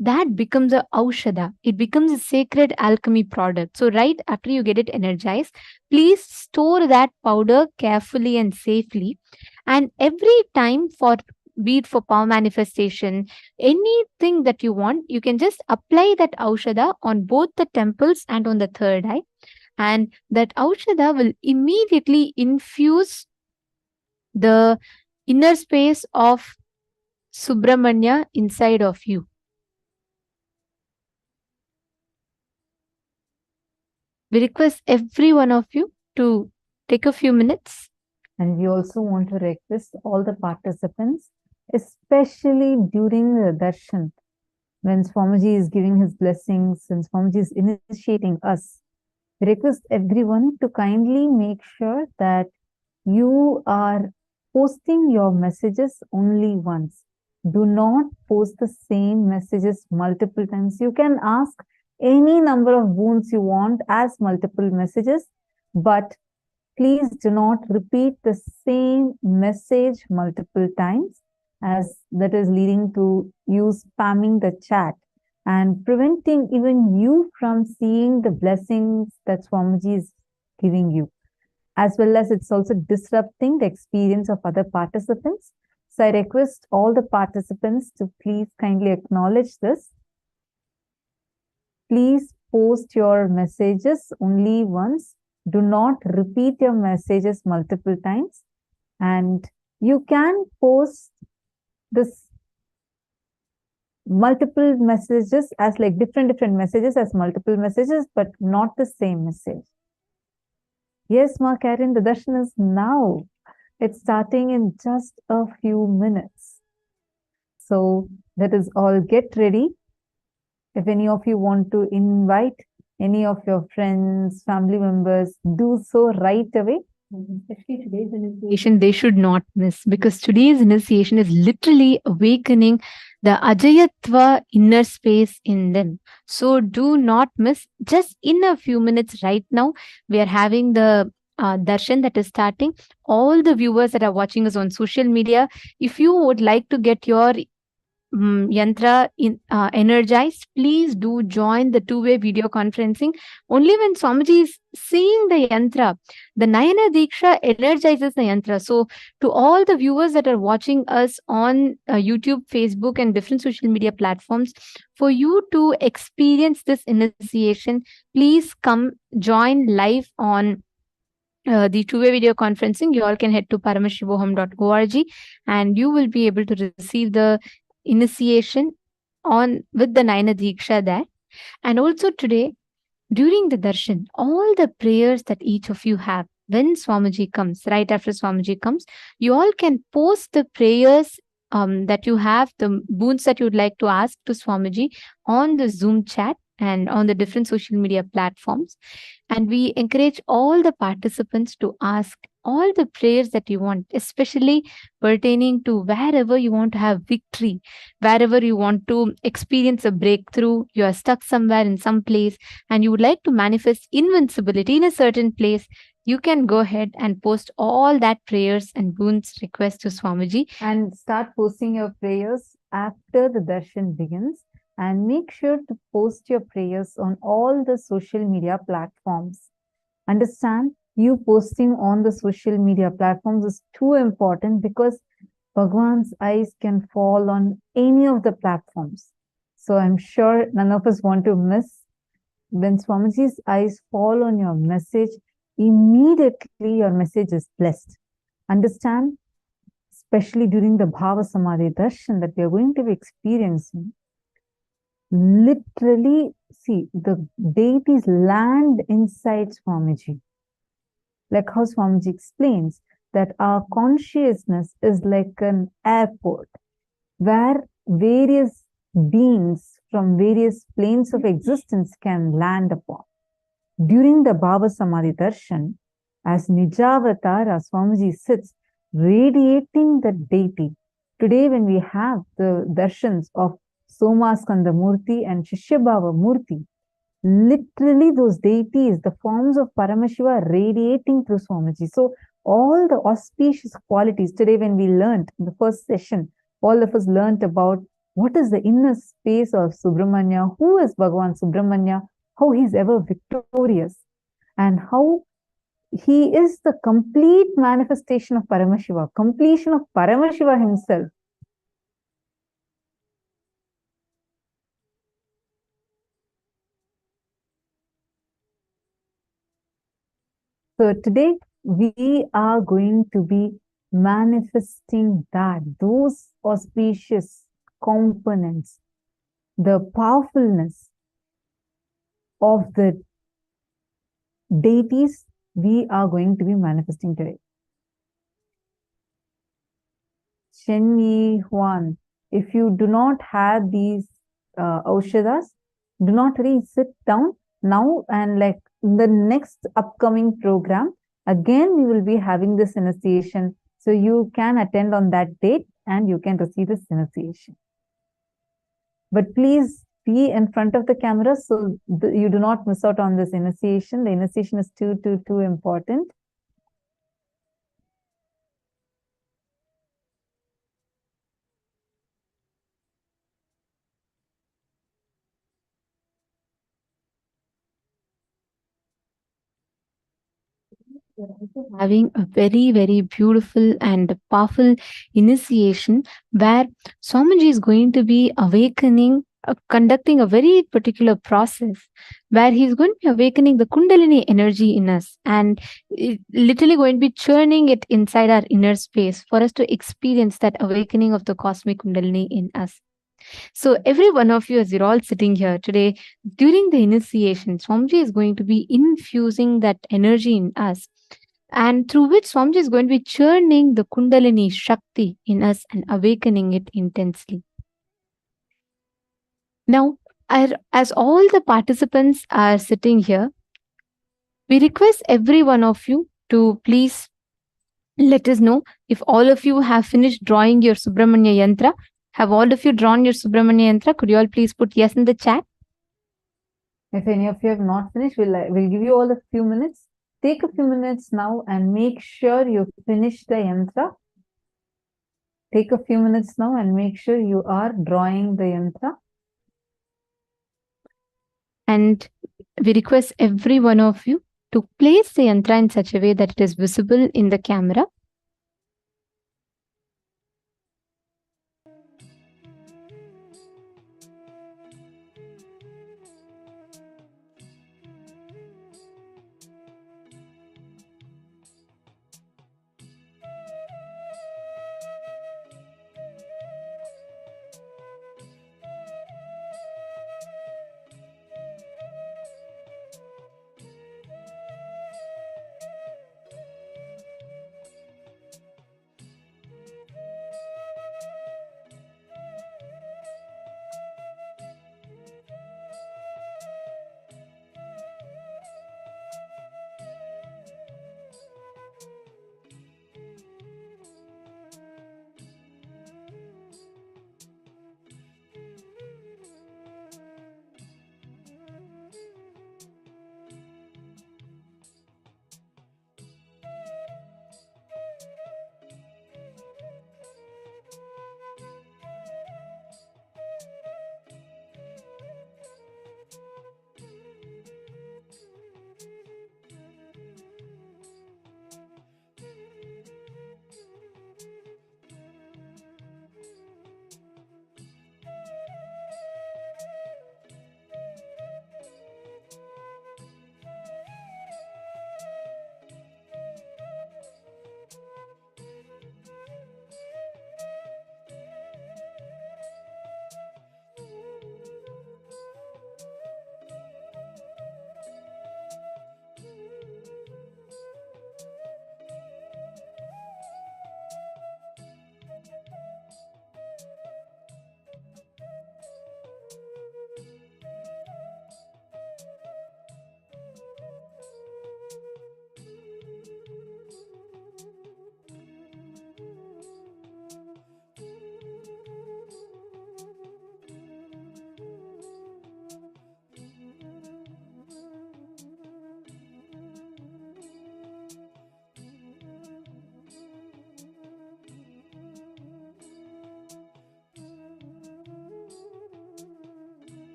Speaker 6: that becomes a aushada. It becomes a sacred alchemy product. So right after you get it energized, please store that powder carefully and safely. And every time, for be it for power manifestation, anything that you want, you can just apply that aushada on both the temples and on the third eye. And that aushada will immediately infuse the inner space of Subramanya inside of you. We request every one of you to take a few minutes.
Speaker 8: And we also want to request all the participants, especially during the darshan, when Swamiji is giving his blessings and Swamiji is initiating us, we request everyone to kindly make sure that you are posting your messages only once. Do not post the same messages multiple times. You can ask any number of boons you want as multiple messages, but please do not repeat the same message multiple times, as that is leading to you spamming the chat and preventing even you from seeing the blessings that Swamiji is giving you. as well as it's also disrupting the experience of other participants. So I request all the participants to please kindly acknowledge this. Please post your messages only once. Do not repeat your messages multiple times. And you can post this multiple messages as like different messages as multiple messages, but not the same message. Yes, Ma Karen, the darshan is now. It's starting in just a few minutes. So that is all. Get ready. If any of you want to invite any of your friends, family members, do so right away.
Speaker 6: Especially today's initiation, they should not miss, because today's initiation is literally awakening the Ajayatva inner space in them. So do not miss. Just in a few minutes right now, we are having the darshan that is starting. All the viewers that are watching us on social media, if you would like to get your yantra energized, please do join the two-way video conferencing. Only when Swamiji is seeing the yantra, the Nayana Diksha energizes the yantra. So to all the viewers that are watching us on YouTube, Facebook and different social media platforms, for you to experience this initiation, please come join live on the two-way video conferencing. You all can head to paramashivoham.org and you will be able to receive the initiation on with the Naina Diksha there. And also today, during the darshan, all the prayers that each of you have, when Swamiji comes, right after Swamiji comes, you all can post the prayers that you have, the boons that you would like to ask to Swamiji on the Zoom chat and on the different social media platforms. And we encourage all the participants to ask all the prayers that you want, especially pertaining to wherever you want to have victory, wherever you want to experience a breakthrough, you are stuck somewhere in some place, and you would like to manifest invincibility in a certain place, you can go ahead and post all that prayers and boons requests to Swamiji.
Speaker 8: And start posting your prayers after the darshan begins. And make sure to post your prayers on all the social media platforms. Understand, you posting on the social media platforms is too important because Bhagwan's eyes can fall on any of the platforms. So I'm sure none of us want to miss. When Swamiji's eyes fall on your message, immediately your message is blessed. Understand, especially during the Bhava Samadhi Darshan that we are going to be experiencing, literally, see, the deities land inside Swamiji. Like how Swamiji explains that our consciousness is like an airport where various beings from various planes of existence can land upon. During the Bhava Samadhi Darshan, as Nijavatara, Swamiji sits radiating the deity. Today, when we have the darshans of Somaskanda Murti and Shishyabhava Murti, literally those deities, the forms of Paramashiva radiating through Swamiji. So all the auspicious qualities, today when we learned in the first session, all of us learned about what is the inner space of Subramanya, who is Bhagavan Subramanya, how he is ever victorious, and how he is the complete manifestation of Paramashiva, completion of Paramashiva himself. So today we are going to be manifesting that, those auspicious components, the powerfulness of the deities we are going to be manifesting today. Shen Yi Huan, if you do not have these Aushadas, do not really sit down now, and like in the next upcoming program, again we will be having this initiation. So you can attend on that date and you can receive this initiation. But please be in front of the camera so you do not miss out on this initiation. The initiation is too important.
Speaker 6: We're also having a very, very beautiful and powerful initiation where Swamiji is going to be awakening, conducting a very particular process where he's going to be awakening the Kundalini energy in us and literally going to be churning it inside our inner space for us to experience that awakening of the cosmic Kundalini in us. So, every one of you, as you're all sitting here today, during the initiation, Swamiji is going to be infusing that energy in us, and through which Swamiji is going to be churning the Kundalini Shakti in us and awakening it intensely. Now, as all the participants are sitting here, we request every one of you to please let us know if all of you have finished drawing your Subramanya Yantra. Have all of you drawn your Subramanya Yantra? Could you all please put yes in the chat?
Speaker 8: If any of you have not finished, we'll give you all a few minutes. Take a few minutes now and make sure you finish the yantra. Take a few minutes now and make sure you are drawing the yantra.
Speaker 6: And we request every one of you to place the yantra in such a way that it is visible in the camera.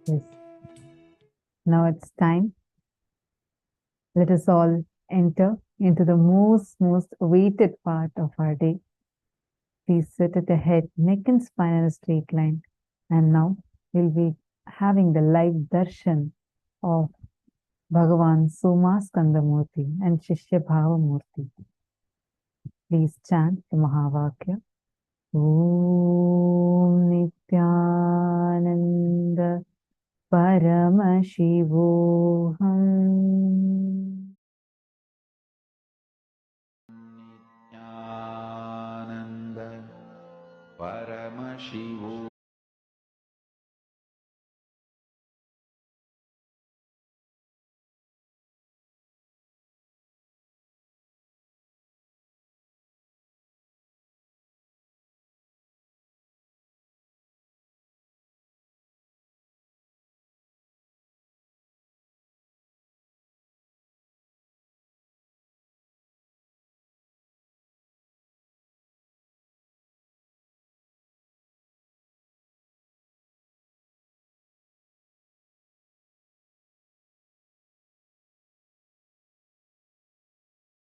Speaker 8: Yes. Now it's time. Let us all enter into the most awaited part of our day. Please sit at the head, neck and spine in a straight line. And now we'll be having the live darshan of Bhagavan Somaskandamurti and Shishya Bhavamurti. Please chant the Mahavakya. Om Nithyananda Paramashivoham.
Speaker 5: Nithyananda Paramashivoham.